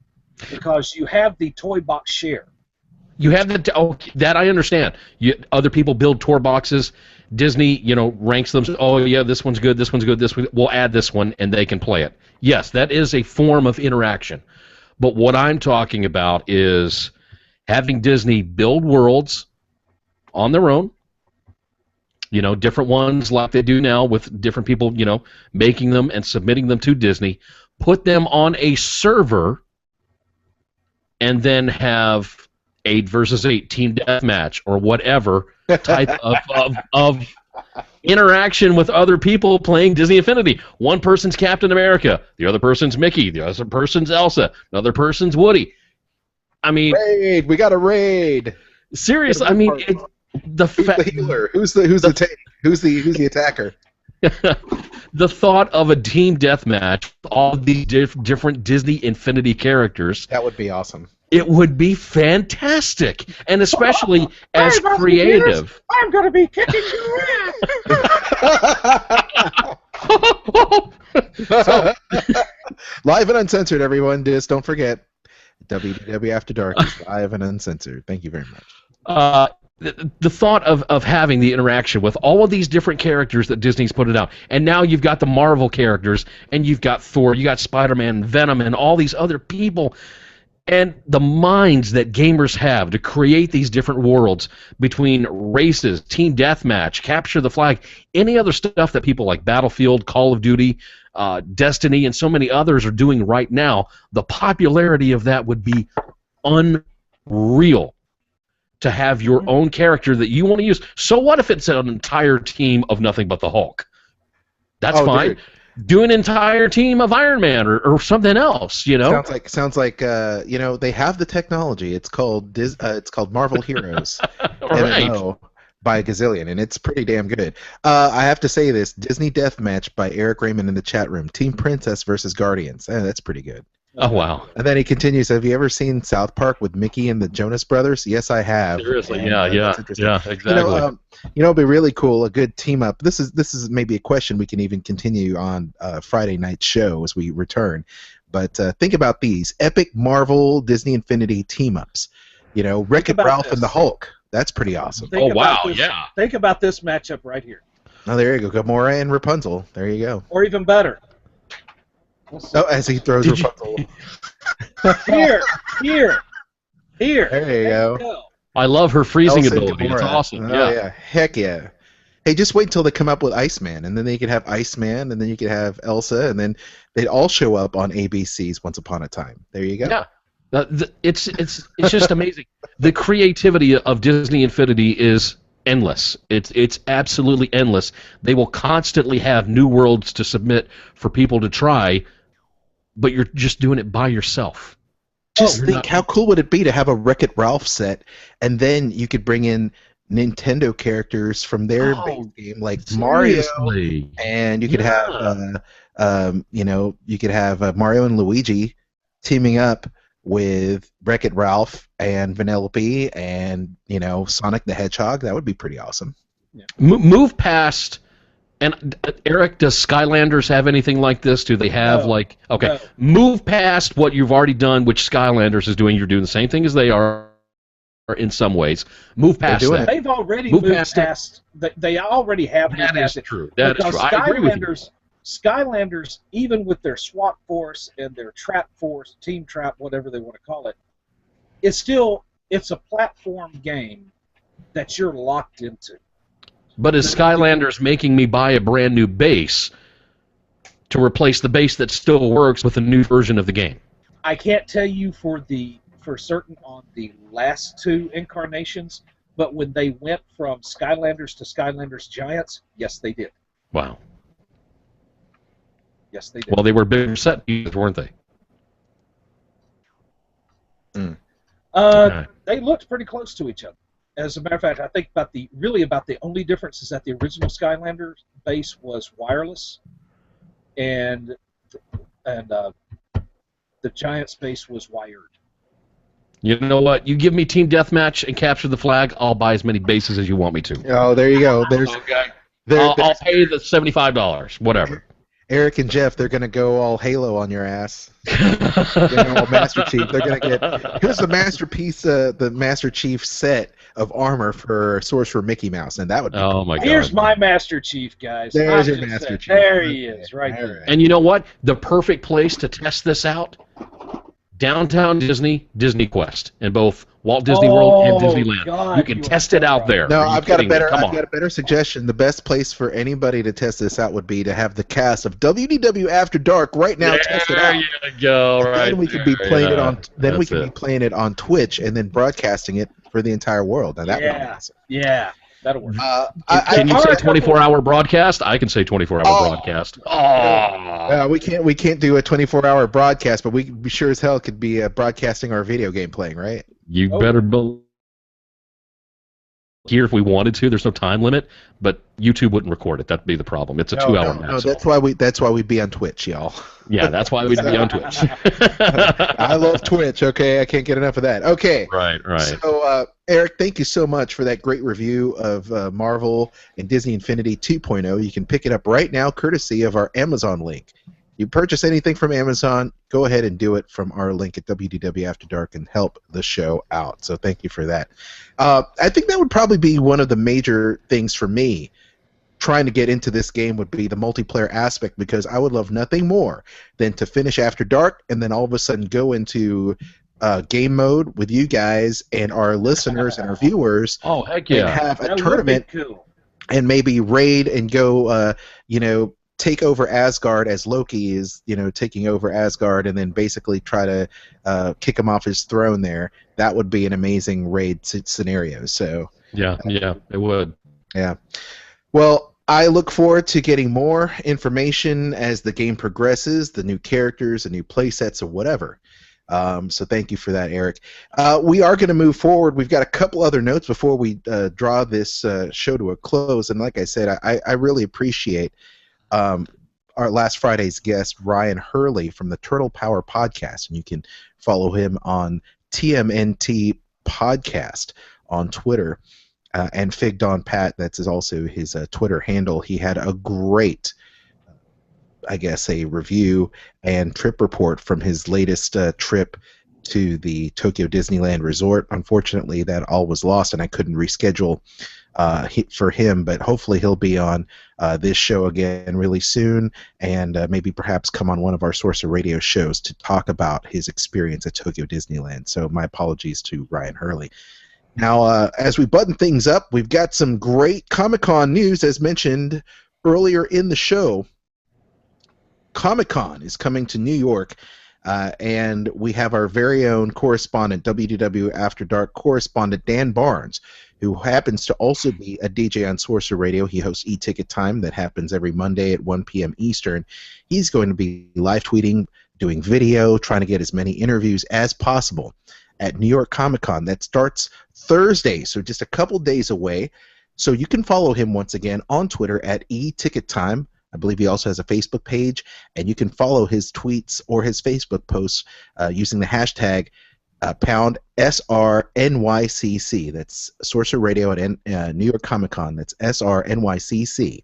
Because you have the toy box share. You have that I understand. Other people build toy boxes. Disney, ranks them. Oh yeah, this one's good. This one's good. We'll add this one, and they can play it. Yes, that is a form of interaction. But what I'm talking about is having Disney build worlds on their own. Different ones like they do now with different people. Making them and submitting them to Disney. Put them on a server. And then have 8 versus 8 team deathmatch or whatever type of interaction with other people playing Disney Infinity. One person's Captain America, the other person's Mickey, the other person's Elsa, another person's Woody. I mean, raid! We got a raid. Seriously, I mean, who's the healer? Who's the tank? Who's the attacker? The thought of a team deathmatch with all these different Disney Infinity characters. That would be awesome. It would be fantastic, and especially as creative. I'm going to be kicking your ass! So, live and uncensored, everyone. Just don't forget, WDW After Dark is live and uncensored. Thank you very much. The thought of having the interaction with all of these different characters that Disney's put it out, and now you've got the Marvel characters, and you've got Thor, you got Spider-Man, Venom, and all these other people, and the minds that gamers have to create these different worlds between races, team deathmatch, capture the flag, any other stuff that people like Battlefield, Call of Duty, Destiny, and so many others are doing right now. The popularity of that would be unreal. To have your own character that you want to use. So what if it's an entire team of nothing but the Hulk? That's fine. Dude. Do an entire team of Iron Man or something else. Sounds like they have the technology. It's called Marvel Heroes. Right. MMO by Gazillion, and it's pretty damn good. I have to say this: Disney Deathmatch by Eric Raymond in the chat room. Team Princess versus Guardians. That's pretty good. Oh, wow. And then he continues, have you ever seen South Park with Mickey and the Jonas Brothers? Yes, I have. Seriously, and, yeah, exactly. It'd be really cool, a good team up. This is maybe a question we can even continue on Friday night show as we return. But think about these epic Marvel Disney Infinity team ups. Wreck-It Ralph and the Hulk. That's pretty awesome. Think about this matchup right here. Oh, there you go. Gamora and Rapunzel. There you go. Or even better. Oh, as he throws Rapunzel. Here. There you go. I love her freezing Elsa ability. It's awesome. Oh, yeah. Heck yeah. Hey, just wait until they come up with Iceman, and then they could have Iceman, and then you could have Elsa, and then they'd all show up on ABC's Once Upon a Time. There you go. Yeah. It's just amazing. The creativity of Disney Infinity is endless. It's absolutely endless. They will constantly have new worlds to submit for people to try, but you're just doing it by yourself. Just think, how cool would it be to have a Wreck-It Ralph set, and then you could bring in Nintendo characters from their base game, like seriously. Mario, and you could have Mario and Luigi teaming up with Wreck-It Ralph and Vanellope and Sonic the Hedgehog. That would be pretty awesome. Yeah. Move past. And Eric, does Skylanders have anything like this? Do they have No. Move past what you've already done, which Skylanders is doing. You're doing the same thing as they are in some ways. Move past that. They've already moved past. They already have. That is true. That is true. I agree with you. Skylanders, even with their SWAT force and their trap force, team trap, whatever they want to call it, it's a platform game that you're locked into. But is Skylanders making me buy a brand new base to replace the base that still works with a new version of the game? I can't tell you for certain on the last two incarnations, But when they went from Skylanders to Skylanders Giants, yes, they did. Wow. Yes, they did. Well, they were bigger set pieces, weren't they? Okay. They looked pretty close to each other. As a matter of fact, I think about the only difference is that the original Skylander base was wireless, and the Giants base was wired. You know what? You give me Team Deathmatch and capture the flag, I'll buy as many bases as you want me to. Oh, there you go. There's Okay. There, I'll pay the $75, whatever. Eric and Jeff, they're gonna go all Halo on your ass. All Master Chief. They're gonna get. Here's the masterpiece, the Master Chief set of armor for Sorcerer Mickey Mouse, and that would. Be Oh my God. Here's my Master Chief, guys. There's your Master Chief. There he is, right there. And you know what? The perfect place to test this out: Downtown Disney, Disney Quest, in both Walt Disney World and Disneyland. God, you can test it out there. No, Are you I've got a kidding me? better. Come I've on. got a better suggestion. The best place for anybody to test this out would be to have the cast of WDW After Dark right now test it out. There you go. And Right. then we could be playing it on. Then we That's could be playing it on Twitch and then broadcasting it for the entire world. Now that would be awesome. Yeah, that'll work. Can you say 24-hour broadcast? I can say 24-hour broadcast. Oh. We can't do a 24-hour broadcast, but we sure as hell could be broadcasting our video game playing, right? You better believe here if we wanted to. There's no time limit, but YouTube wouldn't record it. That'd be the problem. It's a 2-hour No, maximum. that's why we'd be on Twitch, y'all. Yeah, that's why we'd be on Twitch. I love Twitch. Okay, I can't get enough of that. Okay. Right. So, Eric, thank you so much for that great review of Marvel and Disney Infinity 2.0. You can pick it up right now, courtesy of our Amazon link. You purchase anything from Amazon, go ahead and do it from our link at WDW After Dark and help the show out. So thank you for that. I think that would probably be one of the major things for me trying to get into this game would be the multiplayer aspect, because I would love nothing more than to finish After Dark and then all of a sudden go into game mode with you guys and our listeners and our viewers. Oh, heck yeah. And have a That would be tournament cool. and maybe raid and go, take over Asgard as Loki is, taking over Asgard, and then basically try to kick him off his throne there. That would be an amazing raid scenario. So Yeah, it would. yeah. Well, I look forward to getting more information as the game progresses, the new characters, the new play sets, or whatever. So thank you for that, Eric. We are going to move forward. We've got a couple other notes before we draw this show to a close. And like I said, I really appreciate our last Friday's guest, Ryan Hurley from the Turtle Power Podcast. And you can follow him on TMNT Podcast on Twitter. And Fig Don Pat, that's also his Twitter handle. He had a great, a review and trip report from his latest trip to the Tokyo Disneyland Resort. Unfortunately, that all was lost, and I couldn't reschedule for him, but hopefully he'll be on this show again really soon, and maybe perhaps come on one of our Sorcerer Radio shows to talk about his experience at Tokyo Disneyland. So my apologies to Ryan Hurley. Now, as we button things up, we've got some great Comic-Con news, as mentioned earlier in the show. Comic-Con is coming to New York, and we have our very own correspondent, WDW After Dark correspondent Dan Barnes, who happens to also be a DJ on Sorcerer Radio. He hosts E-Ticket Time that happens every Monday at 1 p.m. Eastern. He's going to be live tweeting, doing video, trying to get as many interviews as possible at New York Comic-Con. That starts Thursday, so just a couple days away. So you can follow him once again on Twitter at eTicketTime. I believe he also has a Facebook page, and you can follow his tweets or his Facebook posts using the hashtag pound SRNYCC. That's Sorcerer Radio at New York Comic-Con. That's SRNYCC.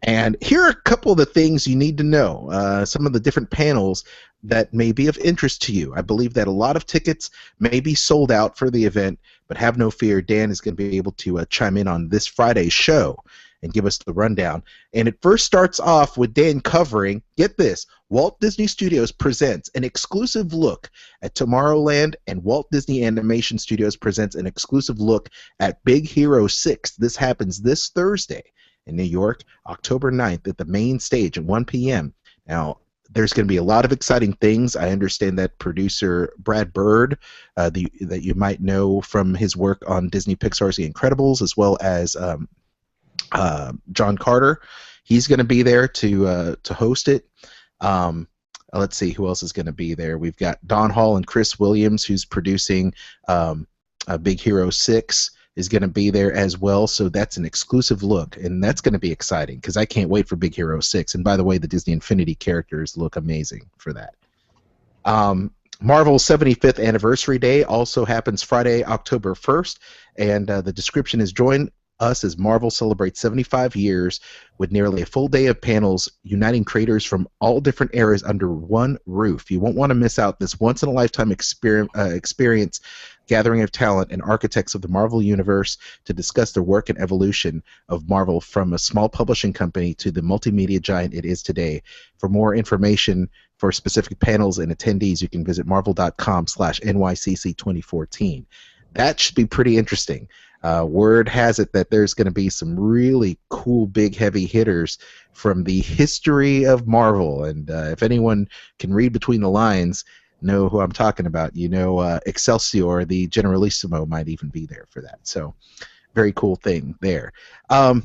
And here are a couple of the things you need to know, some of the different panels that may be of interest to you. I believe that a lot of tickets may be sold out for the event, but have no fear, Dan is going to be able to chime in on this Friday's show and give us the rundown. And it first starts off with Dan covering, get this, Walt Disney Studios presents an exclusive look at Tomorrowland, and Walt Disney Animation Studios presents an exclusive look at Big Hero 6. This happens this Thursday in New York, October 9th at the main stage at 1 p.m. Now, There's going to be a lot of exciting things. I understand that producer Brad Bird, that you might know from his work on Disney Pixar's The Incredibles, as well as John Carter, he's going to be there to host it. Let's see who else is going to be there. We've got Don Hall and Chris Williams, who's producing Big Hero 6, is going to be there as well. So that's an exclusive look, and that's going to be exciting because I can't wait for Big Hero 6. And by the way, the Disney Infinity characters look amazing for that. Marvel's 75th Anniversary Day also happens Friday, October 1st, and the description is join us as Marvel celebrates 75 years with nearly a full day of panels uniting creators from all different eras under one roof. You won't want to miss out this once-in-a-lifetime experience gathering of talent and architects of the Marvel Universe to discuss the work and evolution of Marvel from a small publishing company to the multimedia giant it is today. For more information for specific panels and attendees, you can visit marvel.com/NYCC2014. That should be pretty interesting. Word has it that there's going to be some really cool, big, heavy hitters from the history of Marvel. And if anyone can read between the lines, know who I'm talking about. You know, Excelsior, the Generalissimo, might even be there for that. So, very cool thing there. How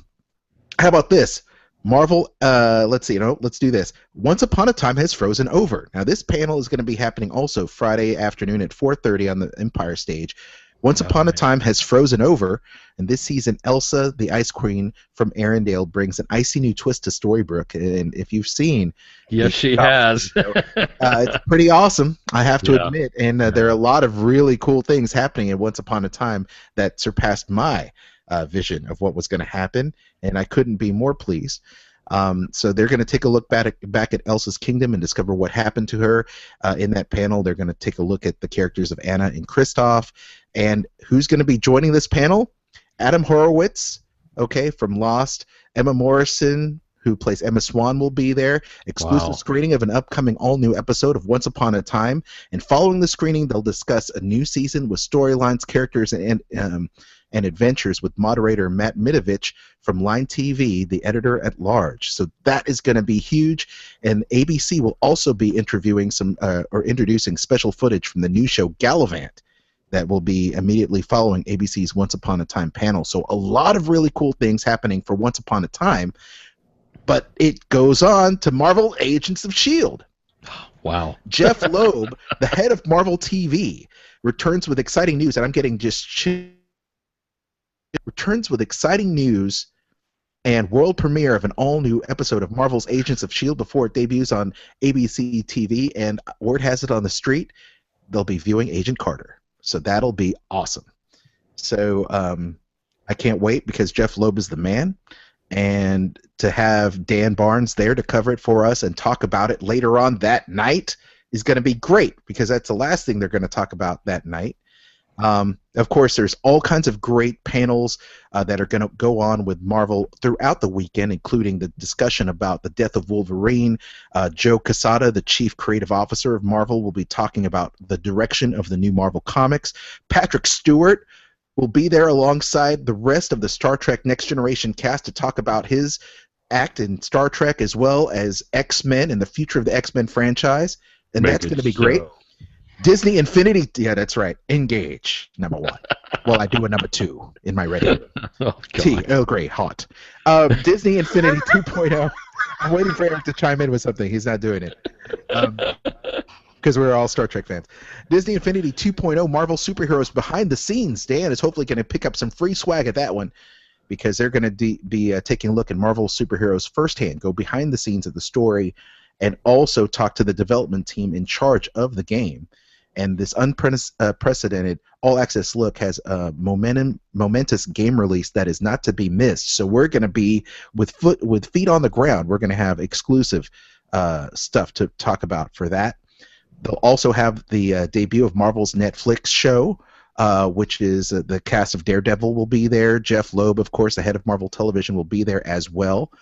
about this? Marvel, let's see, let's do this. Once Upon a Time has frozen over. Now, this panel is going to be happening also Friday afternoon at 4:30 on the Empire stage. Once Upon a Time has frozen over, and this season Elsa, the Ice Queen from Arendelle, brings an icy new twist to Storybrooke. And if you've seen... Yes, she has. It's pretty awesome, I have to admit. And there are a lot of really cool things happening in Once Upon a Time that surpassed my vision of what was going to happen, and I couldn't be more pleased. So they're going to take a look back at Elsa's kingdom and discover what happened to her. In that panel, they're going to take a look at the characters of Anna and Kristoff. And who's going to be joining this panel? Adam Horowitz, from Lost. Emma Morrison, who plays Emma Swan, will be there. Exclusive screening of an upcoming all-new episode of Once Upon a Time. And following the screening, they'll discuss a new season with storylines, characters, and adventures with moderator Matt Midovich from Line TV, the editor-at-large. So that is going to be huge. And ABC will also be interviewing introducing special footage from the new show Gallivant that will be immediately following ABC's Once Upon a Time panel. So a lot of really cool things happening for Once Upon a Time. But it goes on to Marvel Agents of S.H.I.E.L.D. Wow. Jeff Loeb, the head of Marvel TV, returns with exciting news, and I'm getting returns with exciting news and world premiere of an all-new episode of Marvel's Agents of S.H.I.E.L.D. before it debuts on ABC TV, and word has it on the street, they'll be viewing Agent Carter. So that'll be awesome. So I can't wait because Jeff Loeb is the man. And to have Dan Barnes there to cover it for us and talk about it later on that night is going to be great because that's the last thing they're going to talk about that night. Of course, there's all kinds of great panels that are going to go on with Marvel throughout the weekend, including the discussion about the death of Wolverine. Joe Quesada, the chief creative officer of Marvel, will be talking about the direction of the new Marvel comics. Patrick Stewart will be there alongside the rest of the Star Trek Next Generation cast to talk about his act in Star Trek as well as X-Men and the future of the X-Men franchise. And that's going to be great. Disney Infinity, yeah, that's right. Engage, number 1. Well, I do a number 2 in my ready. Earl Grey, hot. Disney Infinity 2.0. I'm waiting for Eric to chime in with something. He's not doing it. Because we're all Star Trek fans. Disney Infinity 2.0 Marvel Superheroes Behind the Scenes. Dan is hopefully going to pick up some free swag at that one because they're going to be taking a look at Marvel superheroes firsthand, go behind the scenes of the story, and also talk to the development team in charge of the game. And this unprecedented all-access look has a momentous game release that is not to be missed. So we're going to be with feet on the ground. We're going to have exclusive stuff to talk about for that. They'll also have the debut of Marvel's Netflix show, which is the cast of Daredevil will be there. Jeff Loeb, of course, the head of Marvel Television, will be there as well.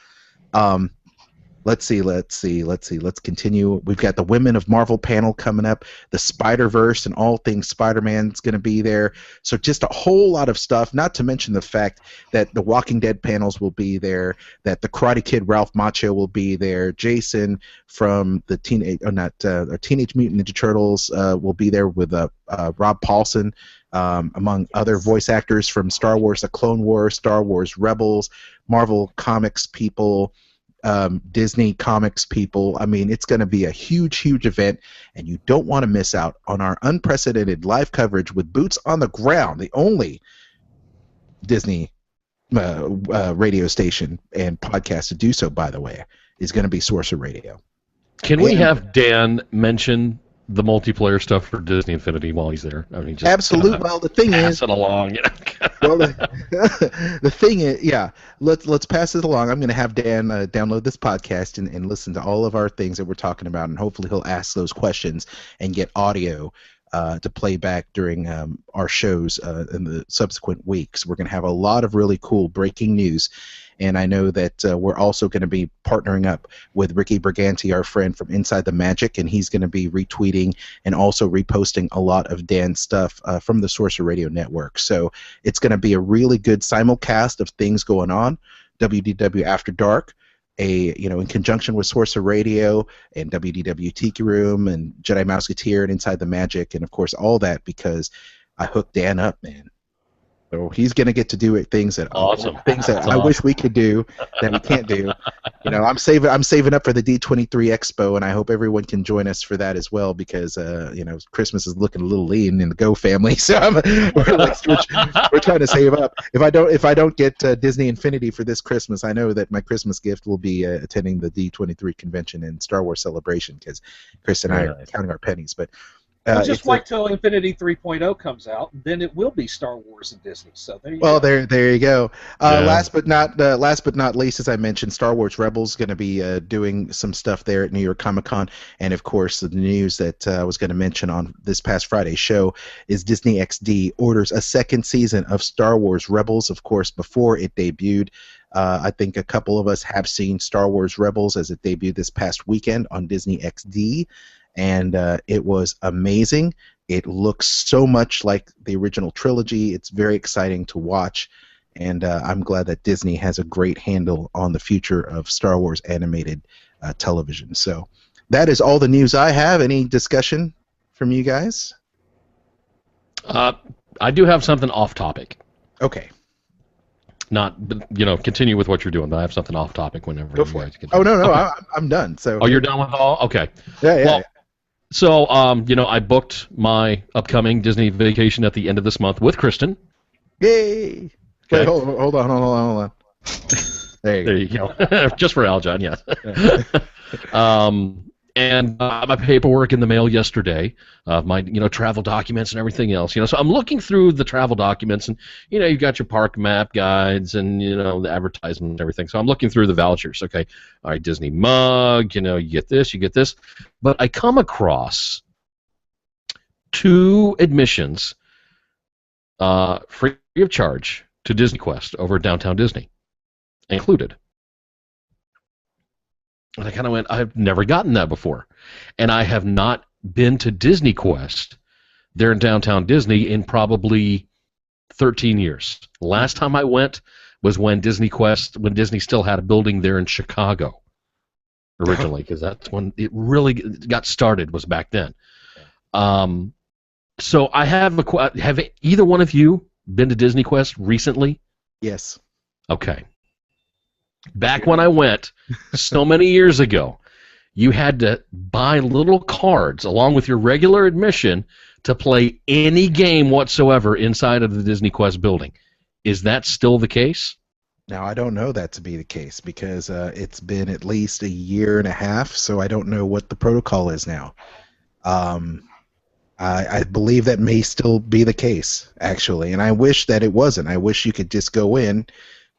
Let's see. Let's continue. We've got the Women of Marvel panel coming up. The Spider-Verse and all things Spider-Man's going to be there. So just a whole lot of stuff, not to mention the fact that the Walking Dead panels will be there, that the Karate Kid Ralph Macchio will be there, Jason from the Teenage Mutant Ninja Turtles will be there with Rob Paulson, among other voice actors from Star Wars, The Clone Wars, Star Wars Rebels, Marvel Comics people, Disney Comics people. I mean, it's going to be a huge, huge event, and you don't want to miss out on our unprecedented live coverage with boots on the ground. The only Disney radio station and podcast to do so, by the way, is going to be Sorcerer Radio. Can we have Dan mention the multiplayer stuff for Disney Infinity while he's there? I mean, just absolutely. Well, the thing pass is, it along. well, the thing is, yeah, let's pass it along. I'm going to have Dan download this podcast and listen to all of our things that we're talking about, and hopefully he'll ask those questions and get audio to play back during our shows in the subsequent weeks. We're going to have a lot of really cool breaking news. And I know that we're also going to be partnering up with Ricky Briganti, our friend from Inside the Magic, and he's going to be retweeting and also reposting a lot of Dan's stuff from the Sorcerer Radio Network. So it's going to be a really good simulcast of things going on. WDW After Dark, in conjunction with Sorcerer Radio and WDW Tiki Room and Jedi Mouseketeer and Inside the Magic, and of course all that because I hooked Dan up, man. So he's going to get to do things that I wish we could do that we can't do. I'm saving up for the D23 Expo, and I hope everyone can join us for that as well because Christmas is looking a little lean in the Go family. So we're trying to save up. If I don't get Disney Infinity for this Christmas, I know that my Christmas gift will be attending the D23 convention and Star Wars Celebration because Chris and I are counting our pennies, but. Just wait till Infinity 3.0 comes out, and then it will be Star Wars and Disney. So there you go. Well, there you go. Yeah. Last but not least, as I mentioned, Star Wars Rebels is going to be doing some stuff there at New York Comic Con, and of course, the news that I was going to mention on this past Friday's show is Disney XD orders a second season of Star Wars Rebels. Of course, before it debuted. I think a couple of us have seen Star Wars Rebels as it debuted this past weekend on Disney XD. And it was amazing. It looks so much like the original trilogy. It's very exciting to watch, and I'm glad that Disney has a great handle on the future of Star Wars animated television. So that is all the news I have. Any discussion from you guys? I do have something off topic. Okay. Continue with what you're doing, but I have something off topic whenever you guys continue. Oh, no, I'm done. So. Oh, you're done with all? Okay. Yeah. Well, so, I booked my upcoming Disney vacation at the end of this month with Kristen. Yay! Okay. Wait, hold on. There you go. Just for Aljon, yes. And my paperwork in the mail yesterday, my travel documents and everything else. So I'm looking through the travel documents, and you've got your park map guides and the advertisements and everything. So I'm looking through the vouchers. Okay, all right, Disney mug. You get this, but I come across 2 admissions, free of charge to Disney Quest over at Downtown Disney, included. And I kind of went, I've never gotten that before. And I have not been to Disney Quest there in Downtown Disney in probably 13 years. Last time I went was when Disney still had a building there in Chicago originally, because that's when it really got started, was back then. So I have either one of you been to Disney Quest recently? Yes. Okay. Back when I went, so many years ago, you had to buy little cards along with your regular admission to play any game whatsoever inside of the Disney Quest building. Is that still the case? Now, I don't know that to be the case because it's been at least a year and a half, so I don't know what the protocol is now. I believe that may still be the case, actually, and I wish that it wasn't. I wish you could just go in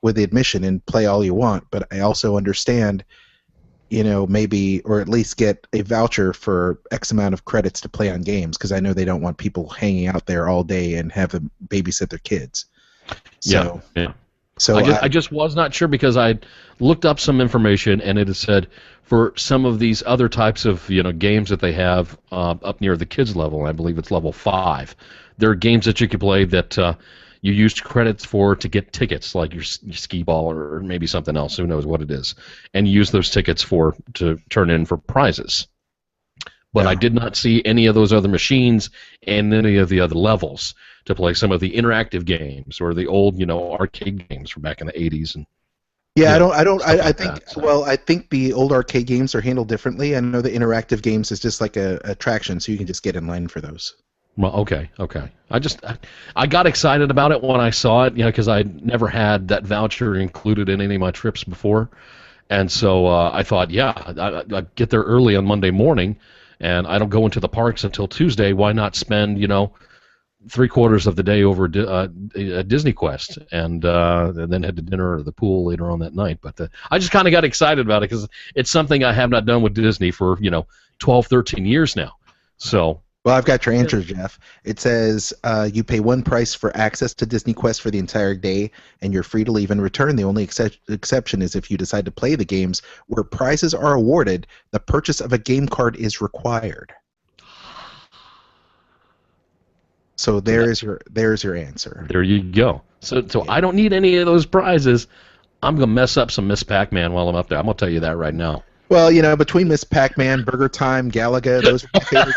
with the admission and play all you want, but I also understand, maybe, or at least get a voucher for X amount of credits to play on games, because I know they don't want people hanging out there all day and have them babysit their kids. So, yeah. So I just was not sure because I looked up some information and it had said for some of these other types of games that they have up near the kids level, I believe it's level 5. There are games that you can play that you used credits for to get tickets, like your skee ball or maybe something else. Who knows what it is, and you use those tickets to turn in for prizes. But Yeah. I did not see any of those other machines and any of the other levels to play some of the interactive games or the old, arcade games from back in the 80s. And Yeah, stuff I like think, that, so. well, I think the old arcade games are handled differently. I know the interactive games is just like a attraction, so you can just get in line for those. Well, okay. I got excited about it when I saw it, because I never had that voucher included in any of my trips before, and so I thought, yeah, I get there early on Monday morning, and I don't go into the parks until Tuesday. Why not spend, 3/4 of the day over at Disney Quest, and then head to dinner or the pool later on that night. But I just kind of got excited about it because it's something I have not done with Disney for 12, 13 years now. So. Well, I've got your answer, Jeff. It says you pay one price for access to Disney Quest for the entire day, and you're free to leave and return. The only exception is if you decide to play the games where prizes are awarded, the purchase of a game card is required. So there's your answer. There you go. So I don't need any of those prizes. I'm gonna mess up some Miss Pac-Man while I'm up there. I'm gonna tell you that right now. Well, between Miss Pac-Man, Burger Time, Galaga, those are my favorite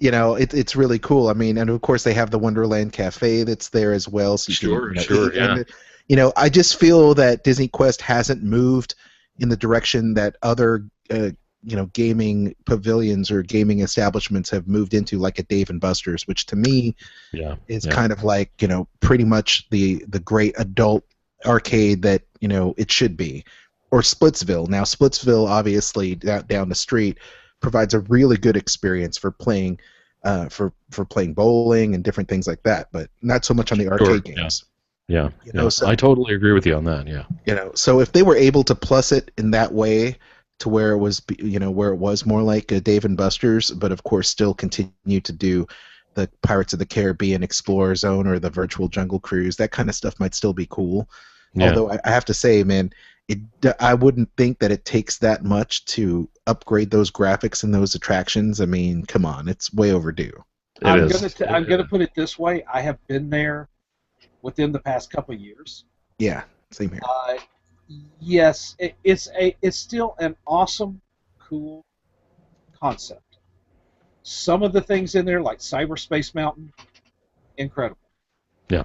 games. It's really cool. I mean, and of course they have the Wonderland Cafe that's there as well. So Sure, yeah. And, I just feel that Disney Quest hasn't moved in the direction that other gaming pavilions or gaming establishments have moved into, like a Dave and Buster's, which to me is kind of like pretty much the great adult arcade that it should be. Or Splitsville. Now, Splitsville, obviously down the street, provides a really good experience for playing, for playing bowling and different things like that. But not so much on the arcade games. Yeah. So, I totally agree with you on that. Yeah. So if they were able to plus it in that way to where it was, where it was more like a Dave and Buster's, but of course still continue to do the Pirates of the Caribbean Explorer Zone or the Virtual Jungle Cruise, that kind of stuff might still be cool. Yeah. Although I have to say, man, I wouldn't think that it takes that much to upgrade those graphics and those attractions. I mean, come on, it's way overdue. I'm going to put it this way. I have been there within the past couple of years. Yeah, same here. Yes, it's still an awesome, cool concept. Some of the things in there, like Cyberspace Mountain, incredible. Yeah.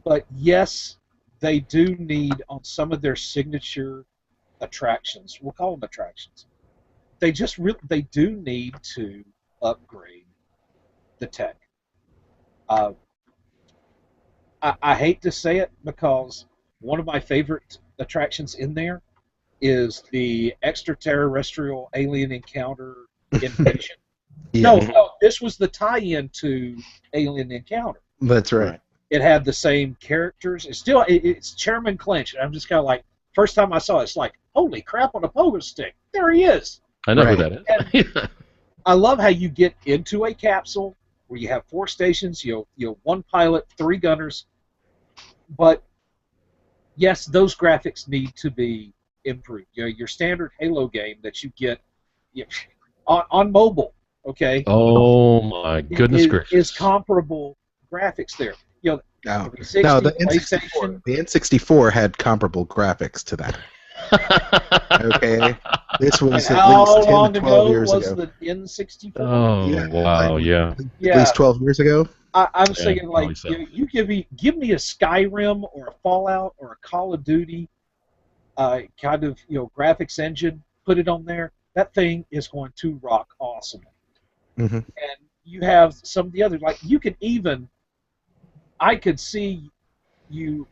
But yes, they do need, on some of their signature attractions, we'll call them attractions, they do need to upgrade the tech. I hate to say it because one of my favorite attractions in there is the extraterrestrial alien encounter invasion. Yeah. No, this was the tie-in to Alien Encounter. That's right. It had the same characters. It's Chairman Clinch, and I'm just kind of like, first time I saw it, it's like, holy crap on a pogo stick. There he is. I know who that is. I love how you get into a capsule where you have 4 stations, one pilot, 3 gunners, but yes, those graphics need to be improved. Your standard Halo game that you get on mobile, okay? Oh my goodness gracious! Is comparable graphics there. No, the N64 had comparable graphics to that. Okay, this was at least 10 to 12 years ago. How long ago was the N64? Oh, yeah, wow, yeah. At least 12 years ago. I'm thinking, like, you give me a Skyrim or a Fallout or a Call of Duty kind of graphics engine, put it on there. That thing is going to rock awesome. Mm-hmm. And you have some of the others, like you could even, I could see you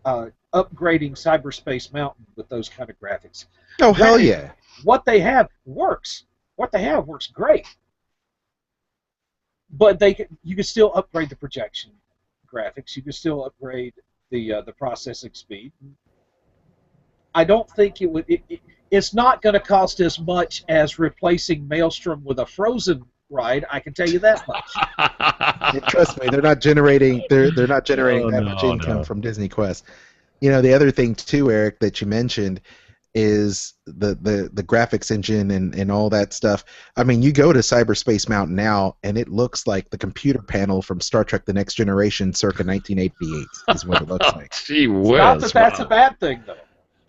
upgrading Cyberspace Mountain with those kind of graphics. Oh, hell yeah. What they have works. What they have works great. But you can still upgrade the projection graphics. You can still upgrade the processing speed. I don't think it would. It's not going to cost as much as replacing Maelstrom with a Frozen ride. I can tell you that much. And trust me, they're not generating Oh, that much no, income no. from Disney Quest. You know, the other thing too, Eric, that you mentioned is the graphics engine and all that stuff. I mean, you go to Cyberspace Mountain now, and it looks like the computer panel from Star Trek: The Next Generation, circa 1988, is what it looks like. Gee It's not whiz. that that's a Wow. bad thing, though.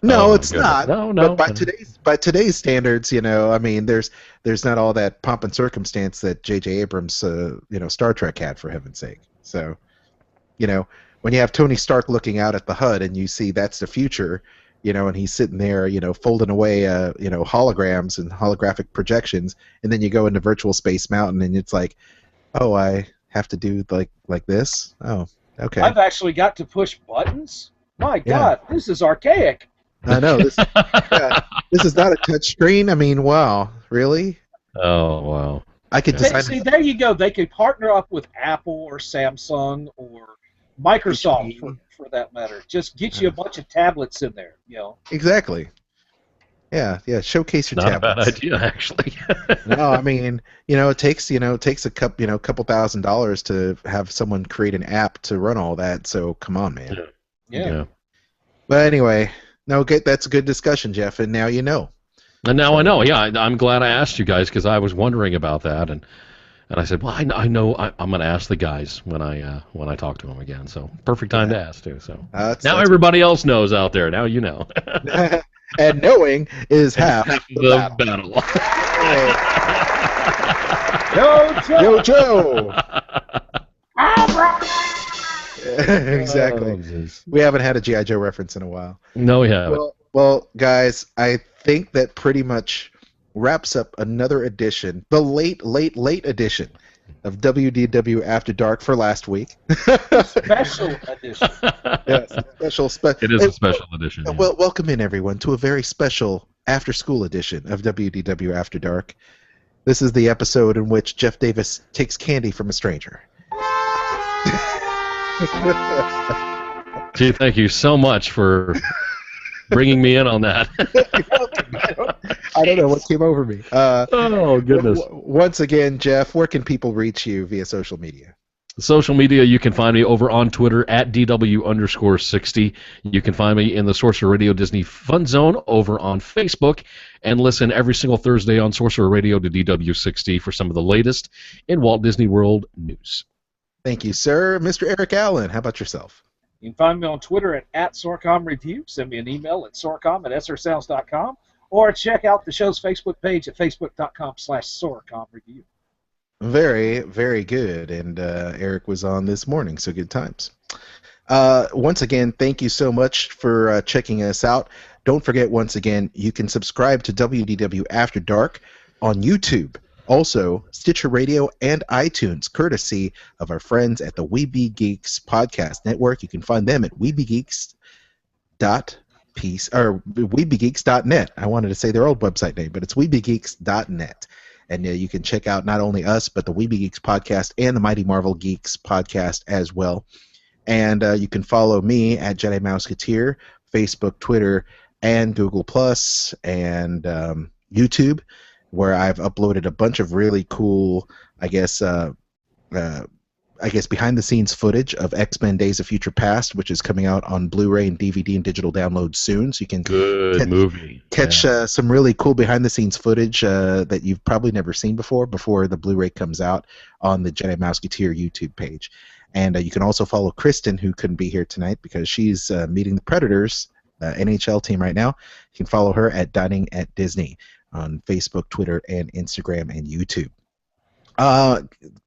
No, Oh, my it's goodness. not. No, But no. by today's standards, you know, I mean, there's not all that pomp and circumstance that J.J. Abrams, Star Trek had, for heaven's sake. So, you know, when you have Tony Stark looking out at the HUD and you see that's the future, you know, and he's sitting there, you know, folding away, holograms and holographic projections, and then you go into Virtual Space Mountain and it's like, oh, I have to do like this. Oh, okay. I've actually got to push buttons. My Yeah. God, this is archaic. I know this. Yeah, this is not a touch screen. I mean, wow, really? Oh, wow. I could Yeah. design. See, there you go. They could partner up with Apple or Samsung or Microsoft, HP. for that matter. Just get you a bunch of tablets in there, you know. Exactly. Yeah. Showcase your Not a tablets. bad idea, actually. No, I mean, it takes a couple $1,000s to have someone create an app to run all that. So come on, man. Yeah. But anyway, no, that's a good discussion, Jeff. And now you know. And now I know. Yeah, I'm glad I asked you guys because I was wondering about that, and I said, well, I know I'm going to ask the guys when I talk to them again. So perfect time to ask too. So That's everybody else knows out there. Now you know. And knowing is half the battle. Yo, Joe. Exactly. Oh, geez. We haven't had a G.I. Joe reference in a while. No, we haven't. Well, guys, I think that pretty much wraps up another edition, the late edition of WDW After Dark for last week. Special edition. Yes, It is a special edition. Yeah. Well, welcome in everyone to a very special after-school edition of WDW After Dark. This is the episode in which Jeff Davis takes candy from a stranger. Gee, thank you so much for bringing me in on that. I don't know what came over me. Oh, goodness. Once again, Jeff, where can people reach you via social media? Social media, you can find me over on Twitter at DW_60. You can find me in the Sorcerer Radio Disney Fun Zone over on Facebook, and listen every single Thursday on Sorcerer Radio to DW60 for some of the latest in Walt Disney World news. Thank you, sir. Mr. Eric Allen, how about yourself? You can find me on Twitter at SorcomReview. Send me an email at sorcom@srsounds.com, or check out the show's Facebook page at facebook.com/SorcomReview. Very, very good. And Eric was on this morning, so good times. Once again, thank you so much for checking us out. Don't forget, once again, you can subscribe to WDW After Dark on YouTube, also Stitcher Radio and iTunes, courtesy of our friends at the Weeby Geeks Podcast Network. You can find them at weebygeeks.net. I wanted to say their old website name, but it's weebygeeks.net. And you can check out not only us, but the Weeby Geeks podcast and the Mighty Marvel Geeks podcast as well. And you can follow me at Jedi Mouseketeer, Facebook, Twitter, and Google Plus, and YouTube, where I've uploaded a bunch of really cool, I guess behind-the-scenes footage of X-Men Days of Future Past, which is coming out on Blu-ray and DVD and digital download soon. So you can catch some really cool behind-the-scenes footage that you've probably never seen before the Blu-ray comes out on the Jedi Mouseketeer YouTube page. And you can also follow Kristen, who couldn't be here tonight because she's meeting the Predators NHL team right now. You can follow her at Dining at Disney on Facebook, Twitter, and Instagram and YouTube.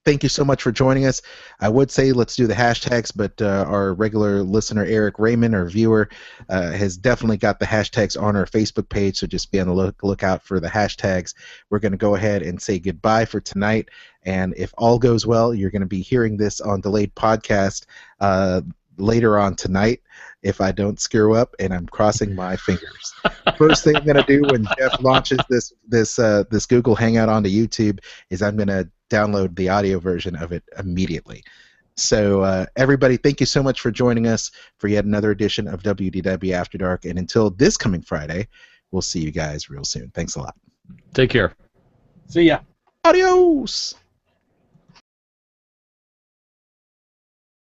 Thank you so much for joining us. I would say let's do the hashtags, but our regular listener, Eric Raymond, our viewer, has definitely got the hashtags on our Facebook page, so just be on the lookout for the hashtags. We're going to go ahead and say goodbye for tonight, and if all goes well, you're going to be hearing this on delayed podcast later on tonight if I don't screw up, and I'm crossing my fingers. First thing I'm going to do when Jeff launches this Google Hangout onto YouTube is I'm going to download the audio version of it immediately. So everybody, thank you so much for joining us for yet another edition of WDW After Dark, and until this coming Friday, we'll see you guys real soon. Thanks a lot. Take care. See ya. Adios!